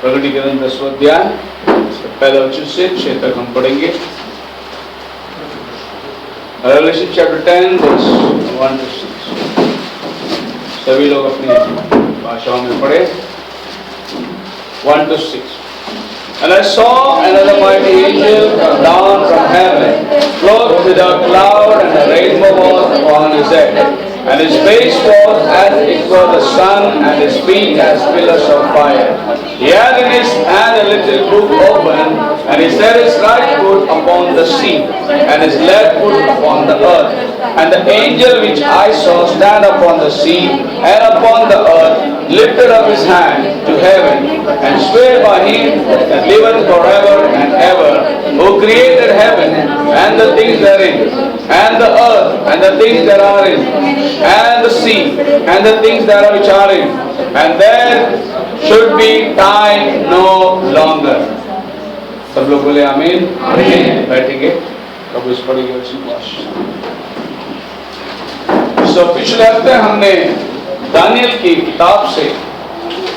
प्रकटीकरण 10वां अध्याय पहला वचन से 6 तक हम पढ़ेंगे। Revelation chapter 10 verse 1 to 6। सभी लोग अपनी भाषाओं में पढ़े। 1 to 6। And I saw another mighty angel come down from heaven, clothed with a cloud, and a rainbow was upon his head. And his face was as it were the sun, and his feet as pillars of fire. He had in his hand a little book open, and he set his right foot upon the sea, and his left foot upon the earth. And the angel which I saw stand upon the sea and upon the earth lifted up his hand to heaven, and sware by him that liveth forever and ever, who created heaven and the things therein, and the earth and the things that are in, and the sea and the things that are which are in, and there should be time no longer. सब लोग बोले आमीन। बैठेंगे। प्रभु इस पढ़ी गई वचन को आशीष। पिछले हफ्ते हमने दानियल की किताब से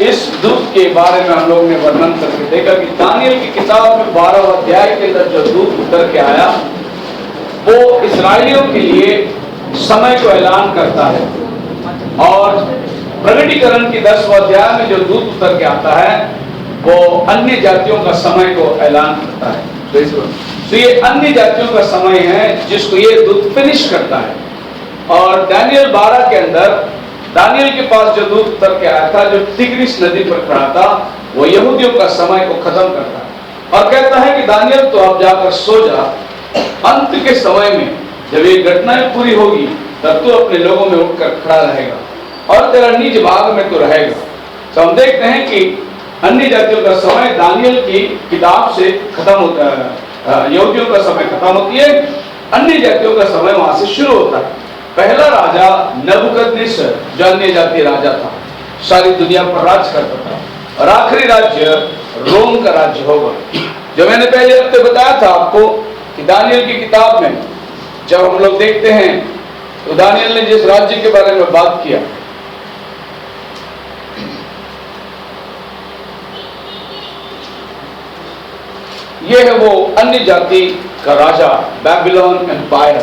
इस दूत के बारे में हम लोग ने वर्णन करके देखा कि दानियल की किताब में 12 अध्याय के अंदर जो दूत उतर के आया वो इस्राएलियों के लिए समय को ऐलान करता है, और प्रकटीकरण की 10वां अध्याय में जो दूत उतर के आता है वो अन्य जातियों का समय को ऐलान करता है। तो ये अन्य जातियों का समय है जिसको ये दूत फिनिश करता है। और दानियल 12 के अंदर दानियल के पास जो दूत उतर के आया था, जो तिग्रिस नदी पर खड़ा था, वो यहूदियों का समय को खत्म करता है और कहता है कि दानियल तो अब जाकर सो जा, अंत के समय में जब ये घटनाएं पूरी होगी तब तू अपने लोगों में उठकर खड़ा रहेगा और तेरा निज भाग में तो रहेगा। तो हम देखते हैं कि अन्य जातियों का समय दानियल की किताब से खत्म होता है, यहूदियों का समय खत्म होती है, अन्य जातियों का समय वहां से शुरू होता है। पहला राजा नबूकदनेस्सर जो अन्य जातीय राजा था, सारी दुनिया पर राज करता था, और आखिरी राज्य रोम का राज्य होगा। जो मैंने पहले हफ्ते बताया था आपको कि दानियल की किताब में जब हम लोग देखते हैं तो दानियल ने जिस राज्य के बारे में बात किया, यह है वो अन्य जाति का राजा बेबीलोन एम्पायर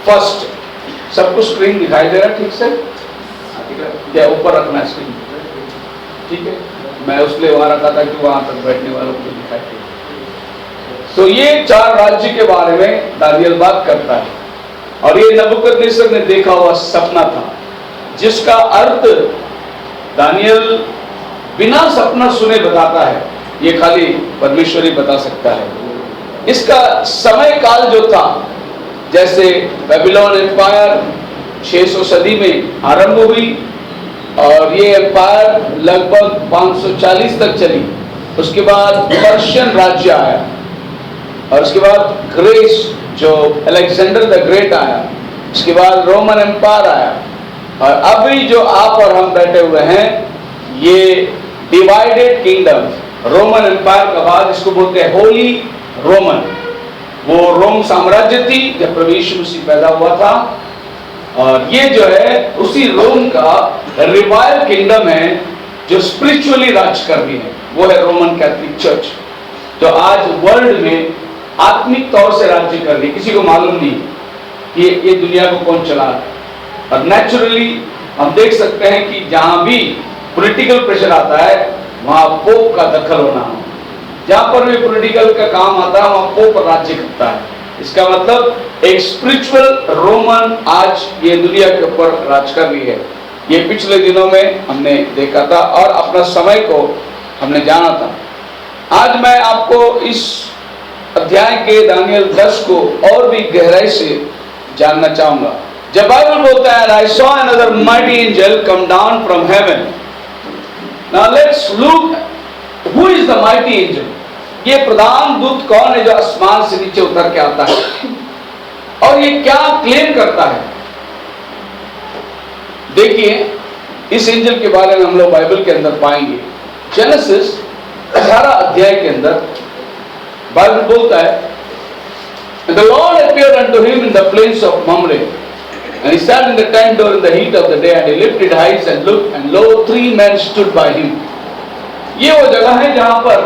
फर्स्ट। सबको स्क्रीन दिखाई दे रहा ठीक से? क्या ऊपर रखना स्क्रीन? ठीक है, मैं उसलिए वहां रखा था कि वहां तक बैठने वालों को दिखाई दे। तो ये 4 राज्य के बारे में दानियल बात करता है, और ये नबूकदनेस्सर ने देखा हुआ सपना था, जिसका अर्थ दानियल बिना सपना सुने बताता है। ये खाली परमेश्वर ही बता सकता है। इसका समय काल जो था, जैसे बेबीलोन एम्पायर 600 सदी में आरंभ हुई और ये एम्पायर लगभग 540 तक चली। उसके बाद पर्शियन राज्य आया, और उसके बाद ग्रीस जो अलेक्जेंडर द ग्रेट आया, उसके बाद रोमन एम्पायर आया, और अभी जो आप और हम बैठे हुए हैं ये डिवाइडेड किंगडम रोमन एम्पायर का बाद इसको बोलते हैं होली रोमन। वो रोम साम्राज्य थी जब प्रभु यीशु मसीह पैदा हुआ था, और ये जो है उसी रोम का रिवाइवल किंगडम है जो स्पिरिचुअली राज कर रही है। वो है रोमन कैथोलिक चर्च, जो आज वर्ल्ड में आत्मिक तौर से राज्य कर रही है। किसी को मालूम नहीं कि ये दुनिया को कौन चला रहा है। और नेचुरली हम देख सकते हैं कि जहां भी पॉलिटिकल प्रेशर आता है वहां पोप का दखल होना हो, जहां पर भी पॉलिटिकल का काम आता है वहां पोप राज्य करता है। इसका मतलब एक स्पिरिचुअल रोमन आज ये दुनिया के ऊपर राज कर रही है। ये पिछले दिनों में हमने देखा था और अपना समय को हमने जाना था। आज मैं आपको इस अध्याय के दानियल 10 को और भी गहराई से जानना चाहूंगा। जब बाइबल बोलता है I saw another mighty angel come down from heaven. Now let's look who is the mighty angel. ये प्रधान दूत कौन है जो आसमान से नीचे उतर के आता है, और ये क्या क्लेम करता है? देखिए इस एंजल के बारे में हम लोग बाइबल के अंदर पाएंगे। जेनेसिस 18 अध्याय के अंदर बाइबल बोलता है The Lord appeared unto him in the plains of Mamre, and he sat in the tent door in the heat of the day, and he lifted eyes and looked, and lo, 3 men stood by him. ये वो जगह है जहां पर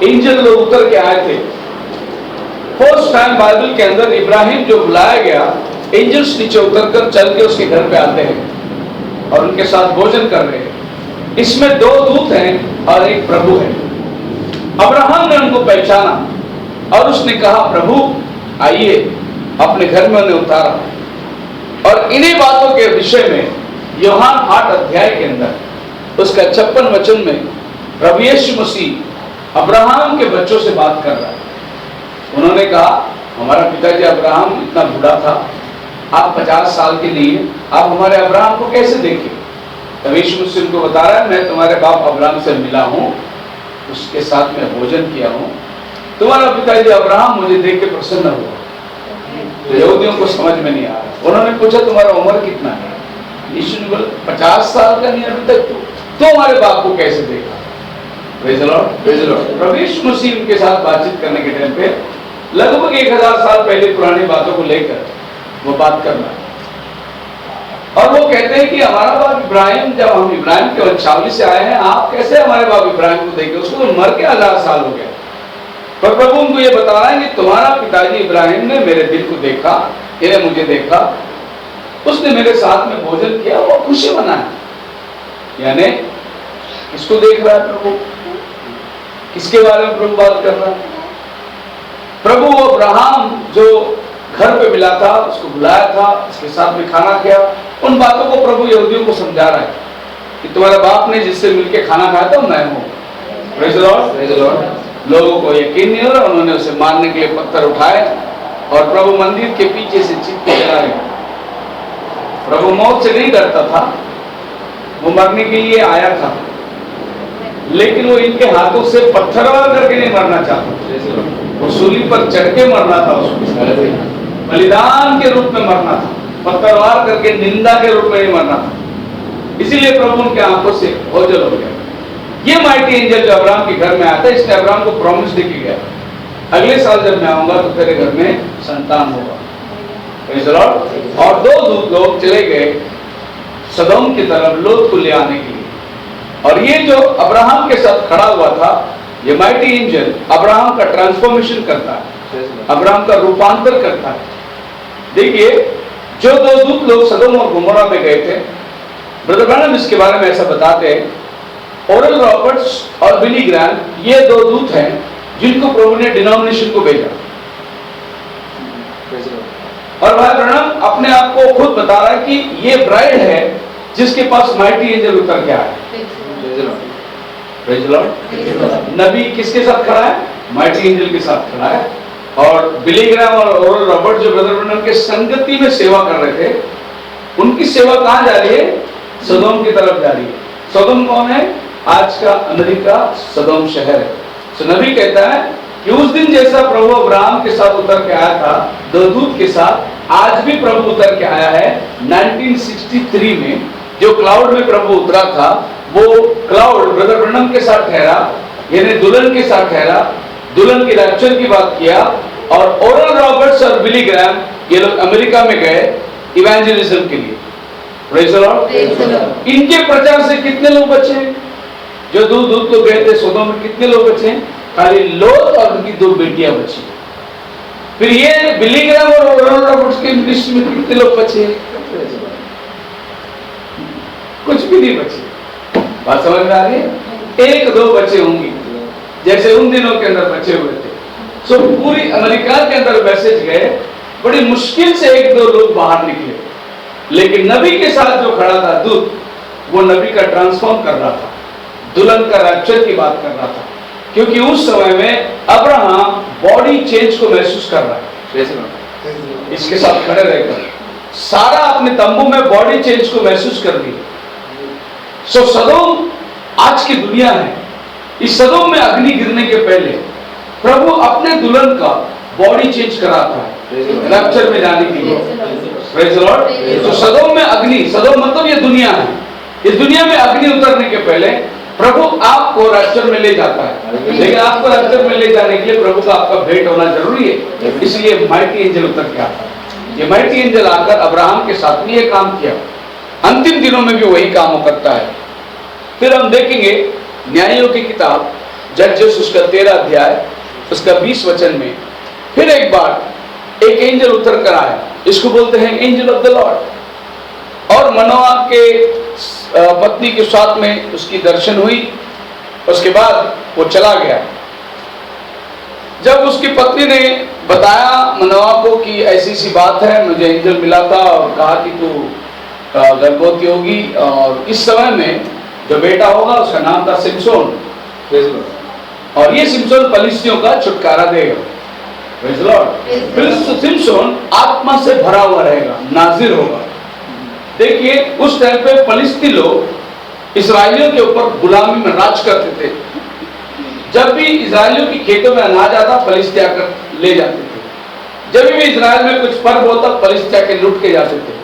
angel लोग उतर के आए थे। फर्स्ट टाइम बाइबल के अंदर इब्राहिम जो बुलाया गया, एंजल्स नीचे उतरकर चल के उसके घर पे आते हैं और उनके साथ भोजन कर रहे हैं। इसमें 2 दूत हैं और एक प्रभु है। अब्राहम ने उनको पहचाना और उसने कहा, प्रभु आइए। अपने घर में उन्हें उतारा और इन्हीं बातों के विषय में यूहन्ना 8 अध्याय के अंदर उसका 56 वचन में प्रभु यीशु मसीह अब्राहम के बच्चों से बात कर रहा है। उन्होंने कहा, हमारा पिताजी अब्राहम इतना बूढ़ा था, आप 50 साल के लिए आप हमारे अब्राहम को कैसे देखे? तब यीशु मसीह उनको बता रहा है, मैं तुम्हारे बाप अब्राहम से मिला हूं, उसके साथ में भोजन किया हूं। तुम्हारा पिताजी अब्राहम मुझे देख के प्रसन्न हुआ। तो यहूदियों को समझ में नहीं आ रहा। उन्होंने पूछा, तुम्हारा उम्र कितना है? यीशु ने बोला, 50 साल का नहीं अभी तक, तो हमारे बाप को कैसे देखा? Praise the lord, praise the lord. प्रभु यीशु मसीह उनके साथ बातचीत करने के टाइम पे लगभग 1000 साल पहले पुरानी बातों को लेकर वो बात करना, और वो कहते हैं कि हमारा बाप इब्राहिम, जब हम इब्राहिम के वंशावली से आए हैं, आप कैसे हमारे बाप इब्राहिम को देखे? उसको तो मर के 1000 साल हो गया। पर प्रभु उनको ये बता रहा है कि तुम्हारा पिताजी इब्राहिम ने मेरे दिल को देखा, इन्हें मुझे देखा, उसने मेरे साथ में भोजन किया, वो खुशी मनाया। यानी किसको देख रहा है प्रभु? किसके बारे में प्रभु बात कर रहा है? प्रभु अब्राहम जो घर पे मिला था, उसको बुलाया था, उसके साथ में खाना किया, उन बातों को प्रभु यहूदियों को समझा रहा है कि तुम्हारे बाप ने जिससे मिलके खाना खाया था मैं हूं। Praise the lord, praise the Lord. लोगों को यकीन नहीं हो रहा, उन्होंने उसे मारने के लिए पत्थर उठाए और प्रभु मंदिर के पीछे से चिपके चला गया। प्रभु मौत से नहीं डरता था, वो मरने के लिए आया था, लेकिन वो इनके हाथों से पत्थरवार करके नहीं मरना चाहता। वो सूली पर चढ़ के मरना था, उसको बलिदान के रूप में मरना था, पत्थरवार करके निंदा के रूप में नहीं मरना था। इसीलिए प्रभु उनके आंखों से ओझल हो गया। ये माइटी एंजल जो अब्राहम के घर में आया था, इसने अब्राहम को प्रॉमिस दे के गया, अगले साल जब मैं आऊंगा तो तेरे घर में संतान होगा। Praise the Lord. और 2 दूत लोग चले गए सदोम की तरफ लोत को ले आने के लिए, और ये जो अब्राहम के साथ खड़ा हुआ था, ये माइटी एंजल अब्राहम का ट्रांसफॉर्मेशन करता है, अब्राहम का रूपांतर करता है। देखिए, जो 2 दूत लोग सदोम और गोमोरा में गए थे, ब्रदर ब्रैनम इसके बारे में ऐसा बताते हैं, ओरल रॉबर्ट्स और बिली ग्रैम, ये 2 दूत हैं जिनको प्रभु ने डिनोमिनेशन को भेजा। और भाई ब्रैनम अपने आप को खुद बता रहा है कि ये ब्राइड है जिसके पास माइटी एंजल उतर के आया। Praise the Lord. नबी किसके साथ खड़ा है? माइटी एंजल के साथ खड़ा है। और बिली ग्रैम और ओरल रॉबर्ट जो ब्रदर ब्रैनम के संगति में सेवा कर रहे थे, उनकी सेवा कहां जा रही है? सदोम की तरफ जा रही है। सदोम कौन है? आज का अमेरिका सदोम शहर है। तो नबी कहता है कि उस दिन जैसा प्रभु अब्राहम के साथ उतर के आया था 2 दूत के साथ, आज भी प्रभु उतर के आया है। 1963 में जो क्लाउड में प्रभु उतरा था, वो क्लाउड ब्रदर ब्रैनम के साथ ठहरा, यानी दुल्हन के साथ ठहरा, दुल्हन की रैप्चर की बात किया। और ओरल रॉबर्ट्स और बिली ग्रैम ये लोग अमेरिका में गए इवेंजलिज्म के लिए। Praise the Lord. इनके प्रचार से कितने लोग बचे? जो 2 दूत लोग गए थे सदोम में, कितने लोग बचे? खाली लोत और उनकी 2 बेटियां बची। फिर ये बिली ग्रैम और ओरल रॉबर्ट्स के मिनिस्ट्री में कितने लोग बचे? कुछ भी नहीं बचे। बात समझ में आ रही है? 1-2 बचे होंगे, जैसे उन दिनों के अंदर बचे हुए थे। सो पूरी अमेरिका के अंदर मैसेज गए, बड़ी मुश्किल से 1-2 लोग बाहर निकले, लेकिन नबी के साथ जो खड़ा था दूत, वो नबी का ट्रांसफॉर्म कर रहा था, दुल्हन का रैप्चर की बात कर रहा था। क्योंकि उस समय में अब्राहम बॉडी चेंज को महसूस कर रहा है। इसके साथ खड़े रहकर सारा अपने तंबू में बॉडी चेंज को महसूस कर रही है। सो सदोम आज की दुनिया है। इस सदोम में अग्नि गिरने के पहले प्रभु अपने दुल्हन का बॉडी चेंज कराता है रैप्चर में जाने के लिए। Praise the Lord. तो सदोम में अग्नि, सदोम मतलब ये दुनिया है, इस दुनिया में अग्नि उतरने के पहले प्रभु आपको रैप्चर में ले जाता है। लेकिन आपको रैप्चर में ले जाने के लिए प्रभु का आपका भेंट होना जरूरी है। इसलिए माइटी एंजल उतर के आता है। ये माइटी एंजल आकर अब्राहम के साथ भी ये काम किया, अंतिम दिनों में भी वही काम करता है। फिर हम देखेंगे न्यायों की किताब जजेस उसका 13 अध्याय उसका 20 वचन में फिर एक बार एक एंजल उतर कर आया, इसको बोलते हैं एंजल ऑफ द लॉर्ड। और मनोआ के पत्नी के साथ में उसकी दर्शन हुई, उसके बाद वो चला गया। जब उसकी पत्नी ने बताया मनोआ को कि ऐसी सी बात है, मुझे एंजल मिला था और कहा कि तू गर्भवती होगी और इस समय में जो बेटा होगा उसका नाम था सिमसोन, और ये सिमसोन फलिस्तियों का छुटकारा देगा। Praise the Lord. सिमसोन आत्मा से भरा हुआ रहेगा, नाजिर होगा। देखिए उस टाइम पे फलिस्ती लोग इसराइलियों के ऊपर गुलामी में राज करते थे। जब भी इसराइलियों की खेतों में अनाज आता फलिस्ती आकर ले जाते थे। जब भी इसराइल में कुछ पर्व होता फलिस्ती आके लूट के जाते थे।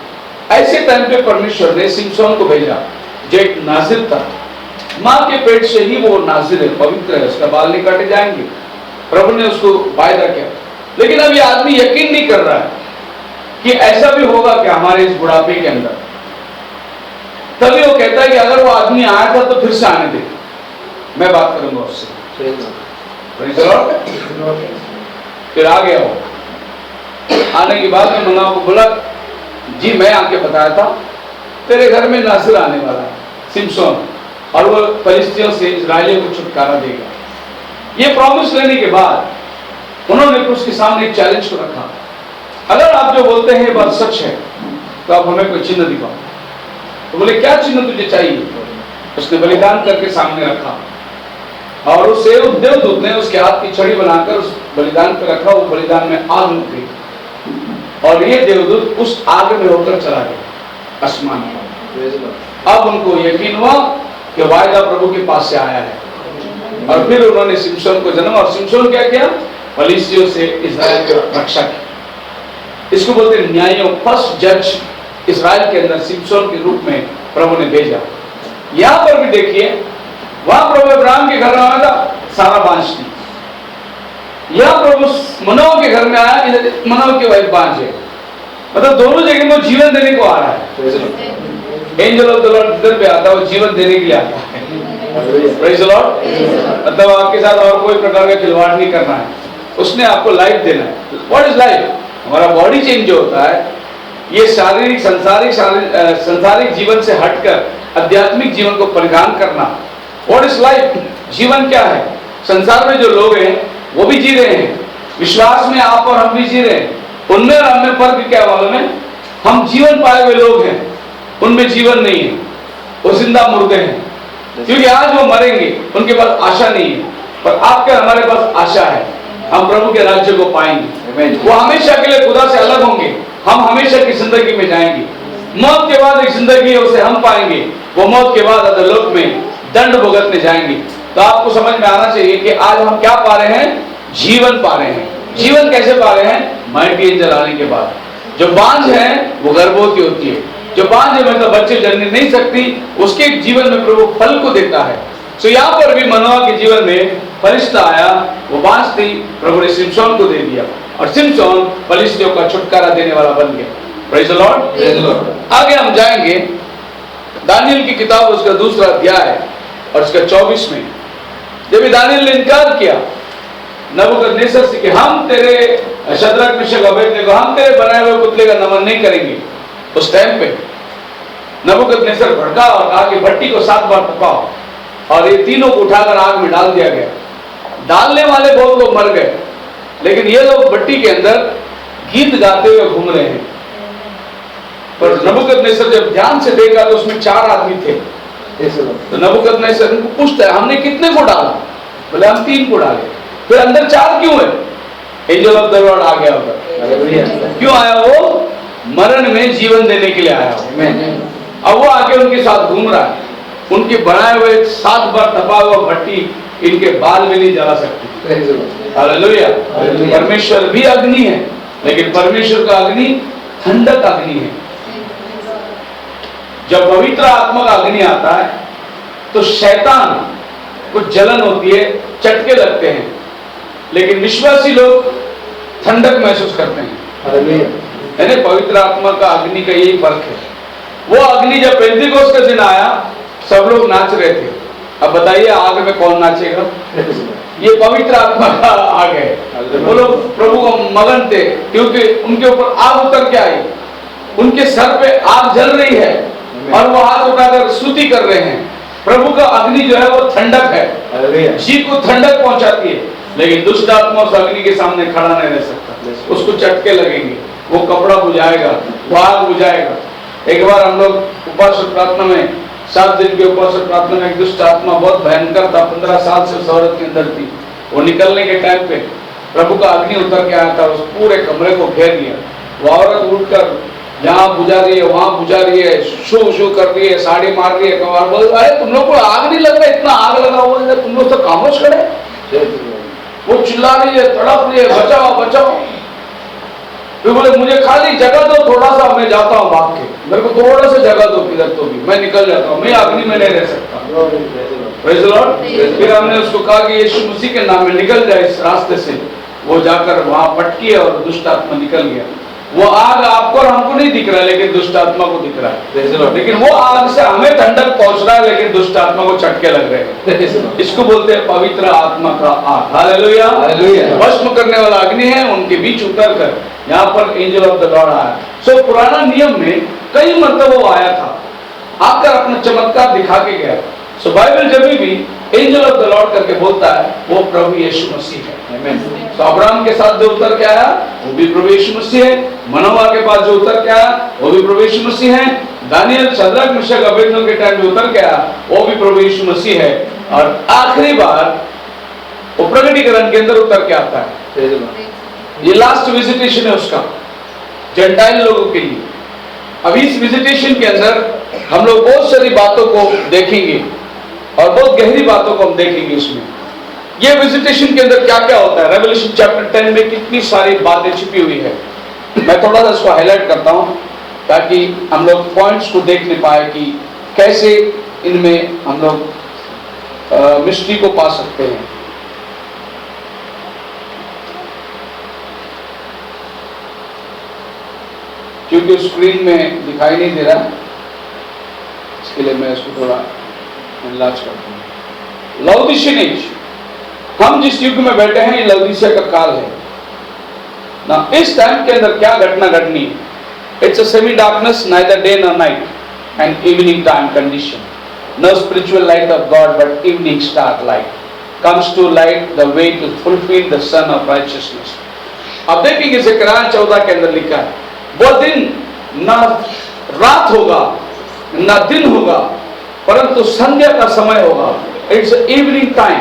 ऐसे टाइम पे परमेश्वर ने सिमसोन को भेजा जो एक नाजिर था। माँ के पेट से ही वो नाजिर है, पवित्र है, उसका बाल नहीं काटे जाएंगे। प्रभु ने उसको वायदा किया। लेकिन अब ये आदमी यकीन नहीं कर रहा है कि ऐसा भी होगा कि हमारे इस बुढ़ापे के अंदर। तभी वो कहता है कि अगर वो आदमी आया था तो फिर से आने दे, मैं बात करूंगा उससे। फिर आ गया वो। आने के बाद में मनोआ को बोला, जी मैं आके बताया था तेरे घर में नासिर आने वाला है सिमसोन, और वो फलिस्तियों से इजराइलियों को छुटकारा देगा। ये प्रॉमिस लेने के बाद उन्होंने उसके सामने एक चैलेंज को रखा, अगर आप जो बोलते हैं ये बात सच है तो आप हमें कोई चिन्ह दिखाओ। तो बोले क्या चिन्ह तुझे चाहिए? उसने बलिदान करके सामने रखा और उस देवदूत ने उसके हाथ की छड़ी बनाकर उस बलिदान पर रखा। वो बलिदान में आग निकली और ये देवदूत उस आग में होकर चला गया आसमान में। अब उनको यकीन हुआ कि वायदा प्रभु के पास से आया है। और फिर उन्होंने सिमसोन को जन्म, और सिमसोन क्या किया? फलिस्तियों से इस्राएल की रक्षा की। इसको बोलते हैं न्यायों, फर्स्ट जज इस्राएल के अंदर सिमसोन के रूप में प्रभु ने भेजा। यहां पर भी देखिए, वहां प्रभु अब्राहम के घर में आया था, सारा बांझ थी। यहां प्रभु मनोआ के घर में आया, मनोआ की वाइफ बांझ है। मतलब दोनों जगह में जीवन देने को आ रहा है। एंजल ऑफ द लॉर्ड जिधर भी आता है वो जीवन देने के लिए आता है। Praise the Lord. मतलब आपके साथ और कोई प्रकार का खिलवाड़ नहीं करना है, उसने आपको लाइफ देना है। What is life? हमारा बॉडी चेंज जो होता है, ये शारीरिक संसारिक जीवन से हटकर आध्यात्मिक जीवन को परिधान करना। What is life? जीवन क्या है? संसार में जो लोग हैं वो भी जी रहे हैं, विश्वास में आप और हम भी जी रहे हैं। उनमें और हमें फर्क क्या मालूम है? हम जीवन पाए हुए लोग हैं, उनमें जीवन नहीं है, वो जिंदा मुर्दे हैं। क्योंकि आज वो मरेंगे, उनके पास आशा नहीं है, पर आपके हमारे पास आशा है। हम प्रभु के राज्य को पाएंगे। वो हमेशा के लिए खुदा से अलग होंगे, हम हमेशा की जिंदगी में जाएंगे। मौत के बाद एक जिंदगी है, उसे हम पाएंगे। वो मौत के बाद अधोलोक में दंड भुगतने जाएंगे। तो आपको समझ में आना चाहिए कि आज हम क्या पा रहे हैं? जीवन पा रहे हैं। जीवन कैसे पा रहे हैं? माइटी एंजल आने के बाद। जो बांझ है वो गर्भवती होती है, जो बांझ है मतलब बच्चे जन्म नहीं सकती, उसके जीवन में प्रभु फल को देता है। तो यहाँ पर भी मनोआ के जीवन में फरिश्ता आया, वो बांझ थी, प्रभु ने सिमसोन को दे दिया और सिमसोन फलिस्तियों का छुटकारा देने वाला बन गया। Praise the Lord. आगे हम जाएंगे दानियल की किताब, उसका दूसरा अध्याय और उसका 24 में। जब दानियल ने इनकार किया नबूकदनेस्सर से कि हम तेरे शद्रक मिशक अबेदnego, हम तेरे बनाए हुए पुतले का नमन नहीं करेंगे, उस टाइम पे नबूकदनेस्सर भड़का और कहा कि भट्टी को 7 बार फुकाओ, और ये तीनों को उठाकर आग में डाल दिया गया। डालने वाले बहुत लोग मर गए, लेकिन ये लोग भट्टी के अंदर गीत गाते हुए घूम रहे हैं। पर नबूकदनेस्सर जब ध्यान से देखा तो उसमें 4 आदमी थे। तो नबूकदनेस्सर उनको पूछता है, हमने कितने को डाला? बोले हम 3 को डाले। फिर अंदर 4 क्यों है? एंजल ऑफ द लॉर्ड आ गया उधर। क्यों आया? वो मरण में जीवन देने के लिए आया। अब वो आके उनके साथ घूम रहा है। उनके बनाए हुए 7 बार तपा हुआ भट्टी इनके बाल भी नहीं जला सकती। हालेलुया। परमेश्वर भी अग्नि है, लेकिन परमेश्वर का अग्नि ठंडक अग्नि है। जब पवित्र आत्मा का अग्नि आता है तो शैतान को जलन होती है, चटके लगते हैं, लेकिन विश्वासी लोग ठंडक महसूस करते हैं। यानी पवित्र आत्मा का अग्नि का यही फर्क है। वो अग्नि जब पेंतीकोस्त का दिन आया, सब लोग नाच रहे थे, अब बताइए आग में कौन नाचेगा? ये पवित्र आत्मा का आग है। वो लोग प्रभु को मगन थे क्योंकि उनके ऊपर आग उतर के आई, उनके सर पे आग जल रही है और वो हाथ उठाकर स्तुति कर रहे हैं। प्रभु का अग्नि जो है वो ठंडक है, जी को ठंडक पहुंचाती है। लेकिन दुष्ट आत्मा उस अग्नि के सामने खड़ा नहीं रह सकता, उसको चटके लगेंगे, वो कपड़ा बुझाएगा, वो आग बुझाएगा। एक बार हम लोग उपवास और प्रार्थना में 7 दिन के उपवास और प्रार्थना में एक दुष्ट आत्मा बहुत भयंकर था, 15 साल से उस औरत के अंदर थी। वो निकलने के टाइम पे प्रभु का अग्नि उतर के आया था, उस पूरे कमरे को घेर लिया। वो औरत उठकर यहाँ बुझा रही है, वहां बुझा रही है, शू शू कर रही है, साड़ी मार रही है, कबार बोल, अरे तुम लोग को आग नहीं लग रहा, इतना आग लगा हुआ है, तुम लोग तो खामोश खड़े। वो चिल्ला रही है, तड़प रही है, बचाओ बचाओ। फिर बोले मुझे खाली जगह दो, थोड़ा सा मैं जाता हूँ भाग के, मेरे को थोड़ा सा जगह दो किधर तो भी, मैं निकल जाता हूँ, मैं अग्नि में नहीं रह सकता। Praise the Lord. फिर हमने उसको कहा कि यीशु मसीह के नाम में निकल जाए इस रास्ते से। वो जाकर वहां पटकी और दुष्ट आत्मा निकल गया। वो आग आपको और हमको नहीं दिख रहा है, लेकिन दुष्ट आत्मा को दिख रहा है। लेकिन वो आग से हमें ठंडक पहुंच रहा है, लेकिन दुष्ट आत्मा को चटके लग रहे हैं। इसको बोलते हैं पवित्र आत्मा का आग। हालेलुया। भस्म करने वाला अग्नि है, उनके बीच उतर कर यहाँ पर एंजल ऑफ द लॉर्ड आया। सो पुराना नियम में कई मरतबा वो आया था, आकर अपना चमत्कार दिखा के गया। सो बाइबल जब भी एंजल ऑफ द लॉर्ड करके बोलता है वो प्रभु यीशु मसीह है। तो अब्राहम के साथ जो उतर के आया वो भी प्रभु यीशु मसीह है। मनोवा के पास जो उतर के आया वो भी प्रभु यीशु मसीह है। दानियल, शद्रक, मिशक, अबेदनगो के टाइम जो उतर के आया वो भी प्रभु यीशु मसीह है। और आखिरी बार वो प्रकटीकरण के अंदर उतर के आता है। ये लास्ट विजिटेशन है उसका जेंटाइल लोगों के लिए। अब इस विजिटेशन के अंदर हम लोग बहुत सारी बातों को देखेंगे और बहुत गहरी बातों को हम देखेंगे इसमें। ये विजिटेशन के अंदर क्या क्या होता है, रेवलेशन चैप्टर 10 में कितनी सारी बातें छिपी हुई है। मैं थोड़ा सा इसको हाईलाइट करता हूं ताकि हम लोग पॉइंट्स को देख नहीं पाए कि कैसे इनमें हम लोग मिस्ट्री को पा सकते हैं। क्योंकि स्क्रीन में दिखाई नहीं दे रहा, इसके लिए मैं इसको थोड़ा इनलार्ज करता हूं। लाउदीशियन एज, हम जिस युग में बैठे हैं ये लौदीसिया का काल है ना। इस टाइम के अंदर क्या घटना घटनी है? It's a semi darkness, neither day nor night, and evening time condition. No spiritual light of God, but evening star light comes to light the way to fulfill the Son of righteousness. अब देखेंगे ज़करिया 14 के अंदर लिखा है, वो दिन ना रात होगा ना दिन होगा, परंतु संध्या का समय होगा। It's evening time.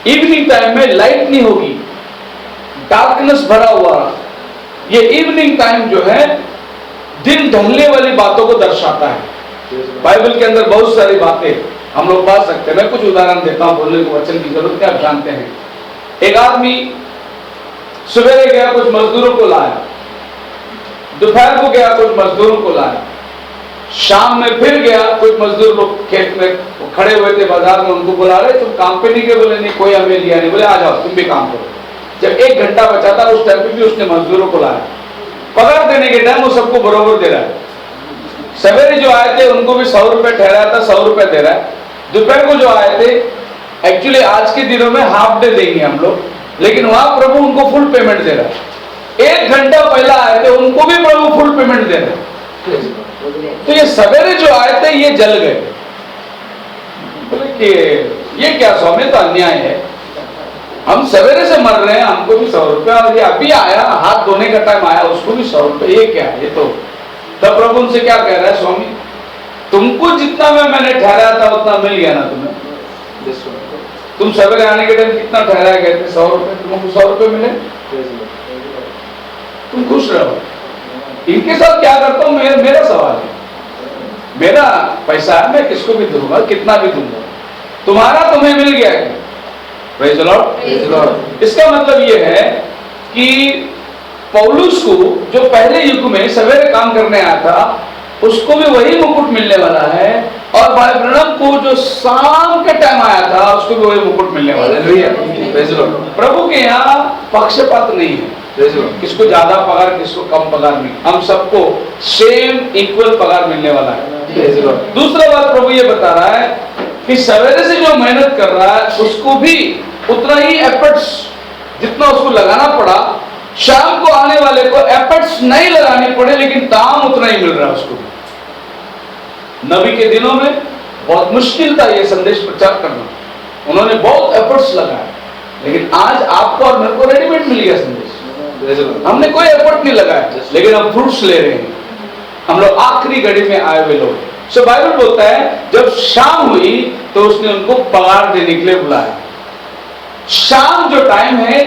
Evening time में लाइट नहीं होगी, डार्कनेस भरा हुआ। ये इवनिंग टाइम जो है दिन ढलने वाली बातों को दर्शाता है। बाइबल के अंदर बहुत सारी बातें हम लोग पा सकते हैं। मैं कुछ उदाहरण देता हूं, बोलने को वचन की जरूरत है, आप जानते हैं। एक आदमी सवेरे गया, कुछ मजदूरों को लाया, दोपहर को गया, कुछ मजदूरों को लाया, शाम में फिर गया, कुछ मजदूर लोग खेत में खड़े हुए थे बाजार में, उनको बुला रहे, तुम काम पे नहीं गए? बोले नहीं, कोई हमें लिया नहीं। बोले आ जाओ तुम भी काम करो। जब 1 घंटा बचा था उस टाइम पे भी उसने मजदूरों को लाया। पगार देने के टाइम वो सबको बराबर दे रहा है। सवेरे जो आए थे उनको भी 100 रुपए ठहराया था, 100 रुपए दे रहा है। दोपहर को जो आए थे, एक्चुअली आज के दिनों में हाफ डे देंगे हम लोग, लेकिन वहां प्रभु उनको फुल पेमेंट दे रहा है। 1 घंटा पहला आए थे उनको भी प्रभु फुल पेमेंट दे रहे हैं। तो ये सवेरे जो आए थे ये जल गए। बोले कि ये क्या स्वामी, तो अन्याय है, हम सवेरे से मर रहे हैं, हमको भी 100 रुपए, और ये अभी आया हाथ धोने का टाइम आया उसको भी 100 रुपए, ये क्या है? ये तो तब प्रभु उनसे क्या कह रहा है, स्वामी तुमको जितना मैंने ठहराया था उतना मिल गया ना तुम्हें। तुम सवेरे आने के टाइम कितना ठहराया गए थे? 100 रुपए, तुमको 100 रुपए मिले, तुम खुश रहो। इनके साथ क्या करता हूं, मेरा सवाल है, मेरा पैसा है, मैं किसको भी दूंगा, कितना भी दूंगा, तुम्हारा तुम्हें मिल गया है। Praise the Lord. इसका मतलब ये है कि पौलुस को जो पहले युग में सवेरे काम करने आया था उसको भी वही मुकुट मिलने वाला है, और भाई ब्रनम को जो शाम के टाइम आया था उसको भी वही मुकुट मिलने वाला है। Praise the lord. प्रभु के यहाँ पक्षपात नहीं है, किसको ज्यादा पगार किसको कम पगार नहीं, हम सबको सेम इक्वल पगार मिलने वाला है। दूसरा बात प्रभु ये बता रहा है कि सवेरे से जो मेहनत कर रहा है उसको भी उतना ही एफर्ट्स जितना उसको लगाना पड़ा, शाम को आने वाले को एफर्ट्स नहीं लगाने पड़े लेकिन दाम उतना ही मिल रहा है उसको। नबी के दिनों में बहुत मुश्किल था ये संदेश प्रचार करना, उन्होंने बहुत एफर्ट्स लगाए, लेकिन आज आपको और मेरे को रेडीमेड मिल गया संदेश। हमने कोई एफर्ट नहीं लगाया, लेकिन हम फ्रूट्स ले रहे हैं। हम लोग आखिरी घड़ी में आए हुए लोग। सो बाइबल बोलता है जब शाम हुई तो उसने उनको पगार देने के लिए बुलाया। शाम जो टाइम है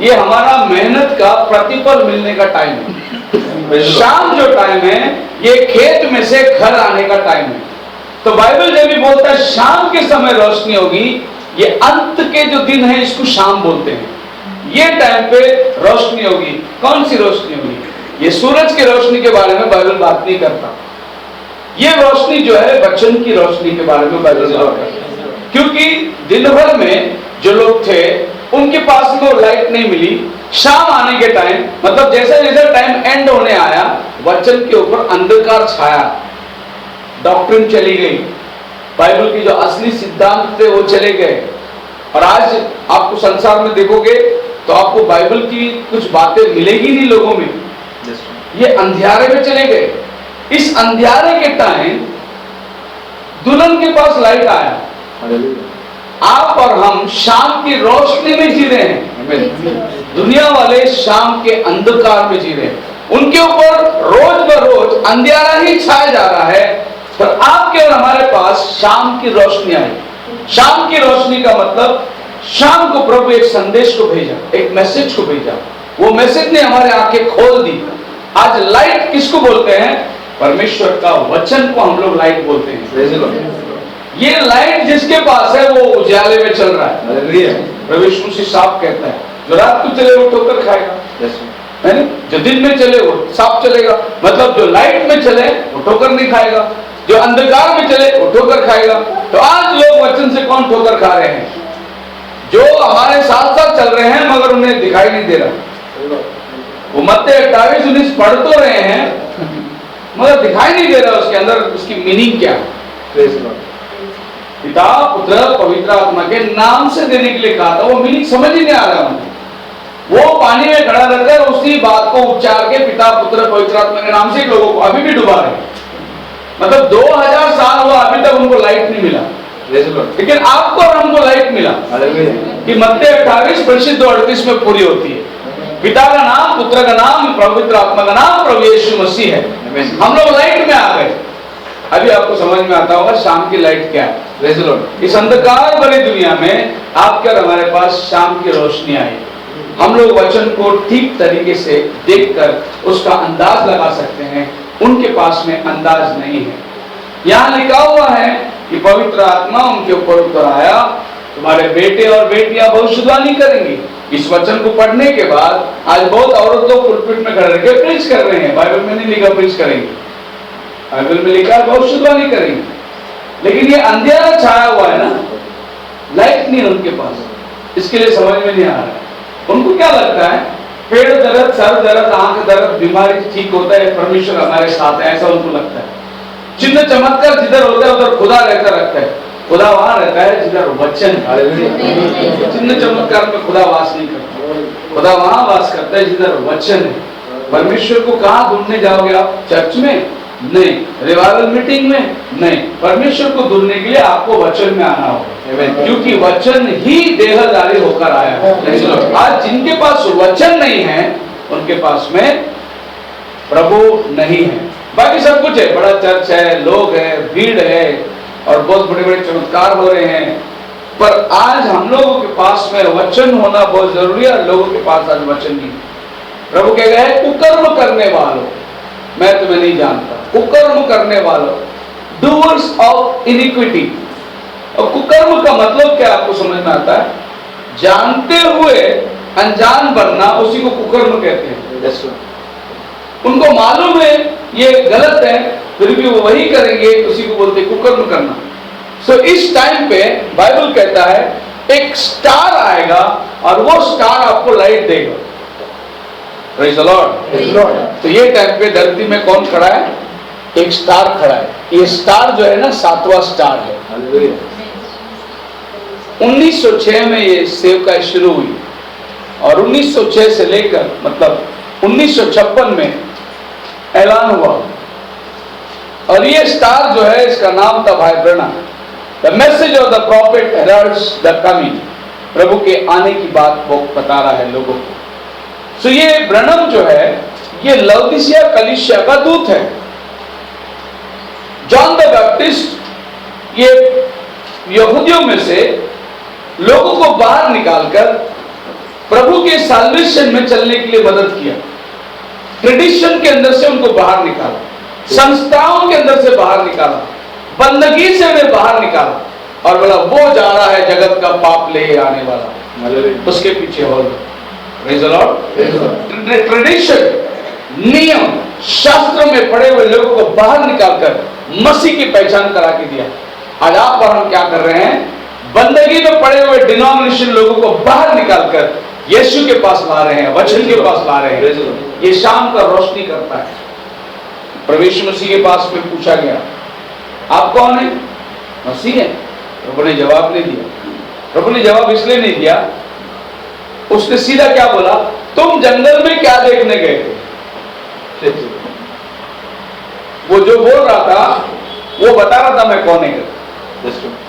ये हमारा मेहनत का प्रतिफल मिलने का टाइम है। शाम जो टाइम है ये खेत में से घर आने का टाइम है। तो बाइबल जब भी बोलता है शाम के समय रोशनी होगी, ये अंत के जो दिन है इसको शाम बोलते हैं। ये टाइम पे रोशनी होगी। कौन सी रोशनी होगी? ये सूरज की रोशनी के बारे में बाइबल बात नहीं करता। ये रोशनी जो है वचन की रोशनी के बारे में बाइबल बात करता है। क्योंकि दिन भर में जो लोग थे उनके पास को लाइट नहीं मिली। शाम आने के टाइम मतलब जैसे जैसे टाइम एंड होने आया, वचन के ऊपर अंधकार छाया, डॉक्ट्रिन चली गई, बाइबल की जो असली सिद्धांत थे वो चले गए। और आज आपको संसार में देखोगे तो आपको बाइबल की कुछ बातें मिलेगी नहीं लोगों में, ये अंधियारे में चले गए। इस अंधियारे के टाइम दुल्हन के पास लाइट आया। आप और हम शाम की रोशनी में जी रहे हैं, दुनिया वाले शाम के अंधकार में जी रहे हैं। उनके ऊपर रोज बरोज अंधियारा ही छाया जा रहा है, पर आपके और हमारे पास शाम की रोशनी आई। शाम की रोशनी का मतलब शाम को प्रभु एक संदेश को भेजा, एक मैसेज को भेजा। वो मैसेज ने हमारे आंखें खोल दी। आज लाइट किसको बोलते हैं? परमेश्वर का वचन को हम लोग लाइट बोलते हैं। ये लाइट जिसके पास है वो उजाले में चल रहा है। प्रभु यीशु मसीह साफ कहता है जो रात को चले वो ठोकर खाएगा, है ना? जो दिन में चले वो साफ चलेगा। मतलब जो लाइट में चले वो ठोकर नहीं खाएगा, जो अंधकार में चले वो ठोकर खाएगा। तो आज लोग वचन से कौन ठोकर खा रहे हैं? जो हमारे साथ साथ चल रहे हैं मगर उन्हें दिखाई नहीं दे रहा। वो मत्ती 28:19 पढ़ तो रहे हैं मगर दिखाई नहीं दे रहा उसके अंदर उसकी मीनिंग क्या है। पिता पुत्र पवित्र आत्मा के नाम से देने के लिए कहा था, वो मीनिंग समझ ही नहीं आ रहा उनको। वो पानी में खड़ा रहकर उसी बात को उच्चार के पिता पुत्र पवित्र आत्मा के नाम से लोगों को अभी भी डुबा रहे। मतलब 2000 साल हुआ अभी तक उनको लाइट नहीं मिला, लेकिन आपको और हमको लाइट मिला कि मत्ती 28 परिशिष्ट 2:38 में पूरी होती है। पिता का नाम, पुत्र का नाम, पवित्र आत्मा का नाम प्रभु यीशु मसीह है। हम लोग लाइट में आ गए। अभी आपको समझ में आता होगा शाम की लाइट क्या है। इस अंधकार भरी दुनिया में आपके और हमारे पास शाम की रोशनी आई। हम लोग वचन को ठीक तरीके से देखकर उसका अंदाज लगा सकते हैं, उनके पास में अंदाज नहीं है। यहाँ लिखा हुआ है कि पवित्र आत्मा उनके ऊपर उतर आया, तुम्हारे बेटे और बेटियां भविष्यवाणी करेंगी। इस वचन को पढ़ने के बाद आज बहुत औरत लोग पुलपिट में खड़े करके प्रीच कर रहे हैं। बाइबल में नहीं लिखा प्रीच करेंगे, बाइबल में लिखा भविष्यवाणी करेंगे, लेकिन ये अंधेरा छाया हुआ है ना, लाइट नहीं है उनके पास। इसके लिए समझ में नहीं आ रहा है। उनको क्या लगता है पेड़ दर्द, सर दर्द, आंख दर्द, बीमारी ठीक होता है, परमेश्वर हमारे साथ है, ऐसा उनको लगता है। चिन्ह चमत्कार जिधर होता है उधर खुदा रहता रखता है। खुदा वहां रहता है जिधर वचन। चिन्ह चमत्कार में खुदा वास नहीं करता, खुदा वहां वास करता है जिधर वचन है। परमेश्वर को कहाँ ढूंढने जाओगे आप? चर्च में नहीं, रिवाइवल मीटिंग में नहीं। परमेश्वर को ढूंढने के लिए आपको वचन में आना होगा, क्योंकि वचन ही देहधारी होकर आया है। आज जिनके पास वचन नहीं है उनके पास में प्रभु नहीं है। बाकी सब कुछ है, बड़ा चर्च है, लोग है, भीड़ है और बहुत बड़े बड़े चमत्कार हो रहे हैं, पर आज हम लोगों के पास में वचन होना बहुत जरूरी है। लोगों के पास आज वचन नहीं। प्रभु कह गए कुकर्म करने वालों मैं तुम्हें नहीं जानता। कुकर्म करने वालों, डूअर्स ऑफ इनिक्विटी। और कुकर्म का मतलब क्या आपको समझ में आता है? जानते हुए अनजान बनना, उसी को कुकर्म कहते हैं। उनको मालूम है ये गलत है, फिर भी वो वही करेंगे, उसी को बोलते हैं कुकर्म करना। सो इस टाइम पे बाइबल कहता है एक स्टार आएगा और वो स्टार आपको लाइट देगा। Praise the Lord. तो ये टाइम पे धरती में कौन खड़ा है? एक स्टार खड़ा है। ये स्टार जो है ना 7वां स्टार है। 1906 में ये सेवकाई शुरू हुई और 1906 से लेकर मतलब 1956 में ऐलान हुआ। और ये स्टार जो है इसका नाम था भाई Branham. The message of the prophet heralds the coming, प्रभु के आने की बात वो बता रहा है लोगों को। सो ये ब्रनम जो है ये लौदीसिया कलीसिया का दूत है। जॉन द बैप्टिस्ट ये यहूदियों में से लोगों को बाहर निकालकर प्रभु के साल्वेशन में चलने के लिए मदद किया। ट्रेडिशन के अंदर से उनको बाहर निकाला, संस्थाओं के अंदर से बाहर निकाला, बंदगी से उन्हें बाहर निकाला और बोला वो जा रहा है जगत का पाप ले आने वाला, उसके पीछे हो। Praise the Lord. ट्रेडिशन, नियम, शास्त्रों में पड़े हुए लोगों को बाहर निकालकर मसीह की पहचान करा के दिया। आज आप और हम क्या कर रहे हैं? बंदगी में पड़े हुए डिनोमिनेशन लोगों को बाहर निकालकर यीशु के पास ला रहे हैं, वचन के पास ला रहे हैं। ये शाम का रोशनी करता है। प्रवेश मसीह के पास में पूछा गया आप कौन है? मसीह है। प्रभु ने जवाब नहीं दिया। प्रभु ने जवाब इसलिए नहीं दिया, उसने सीधा क्या बोला, तुम जंगल में क्या देखने गए थे? वो जो बोल रहा था वो बता रहा था मैं कौन है।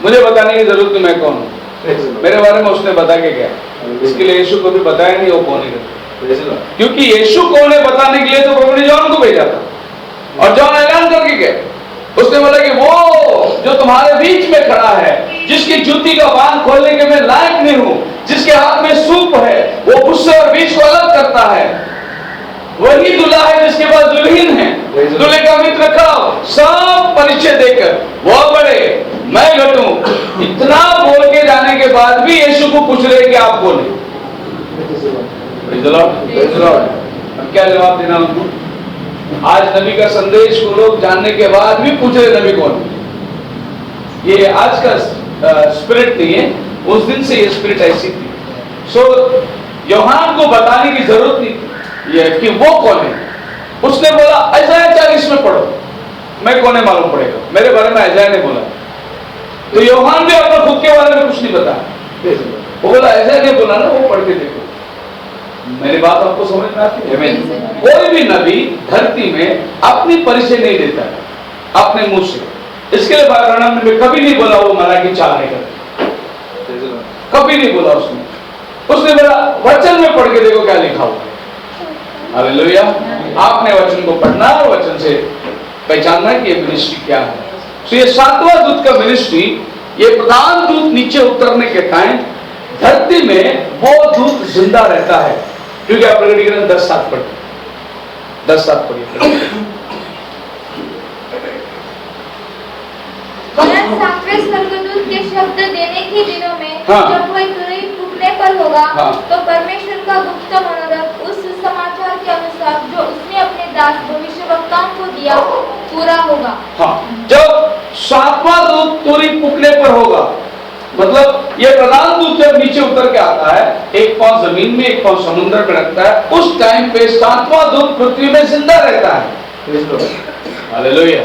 मुझे बताने की जरूरत नहीं मैं कौन हूं, मेरे बारे में उसने बता के गया। इसके लिए यीशु को भी बताया नहीं वो कौन है, क्योंकि यीशु कौन है बताने के लिए तो प्रभु ने जॉन को भेजा था और जॉन ऐलान करके गया। उसने बोला कि वो जो तुम्हारे बीच में खड़ा है, जिसकी जूती का बांध खोलने के मैं लायक नहीं हूं, जिसके हाथ में सूप है, वो भुस्से और बीज को अलग करता है, वही दूल्हा है जिसके पास दुल्हन है। दूल्हे का मित्र खाओ, सब परिचय देकर वो बड़े मैं घटूं, इतना बोल के जाने के बाद भी यीशु को पूछ रहे कि आप कौन है? अब क्या जवाब देना उनको? आज नबी का संदेश को लोग जानने के बाद भी पूछ रहे नबी कौन है। ये आज का स्पिरिट नहीं है, उस दिन से ये स्पिरिट ऐसी थी। सो यूहन्ना को बताने की जरूरत नहीं थी ये कि वो कौन है। उसने बोला इज़ाया 40 में पढ़ो, मैं कौन है मालूम पड़ेगा। मेरे बारे में इज़ाया ने बोला, तो यूहन्ना भी अपना खुद के बारे में कुछ नहीं बताया। वो बोला इज़ाया ने बोला ना, वो पढ़ के देखो। मेरी बात आपको समझ में आती है? कोई भी नबी धरती में अपनी परिचय नहीं देता है अपने मुंह से। इसके लिए भाई ब्रनम ने कभी नहीं बोला वो मरा की चाल है, कभी नहीं बोला उसने बोला वचन में पढ़ के देखो क्या लिखा हुआ। हालेलुया। आपने वचन को पढ़ना और वचन से पहचानना कि ये मिनिस्ट्री क्या है। तो ये 7वां दूत का मिनिस्ट्री, ये प्रधान दूत नीचे उतरने के टाइम धरती में वो दूत जिंदा रहता है, क्योंकि आप प्रकटीकरण 10:7 पढ़िए, 10:7 पढ़िए। सातवें स्वर्गदूत के शब्द देने के दिनों में जब कोई तुरही फूंकने पर होगा तो परमेश्वर का गुप्त मनोरथ उस समाचार के अनुसार जो उसने अपने दास भविष्यवक्ताओं को दिया पूरा होगा। जब 7वां दूत तुरही फूंकने पर होगा, मतलब ये प्रधान दूत जब नीचे उतर के आता है, एक पांव जमीन में एक पांव समुद्र में रखता है, उस टाइम पे 7वां दूत पृथ्वी में जिंदा रहता है। हालेलुया।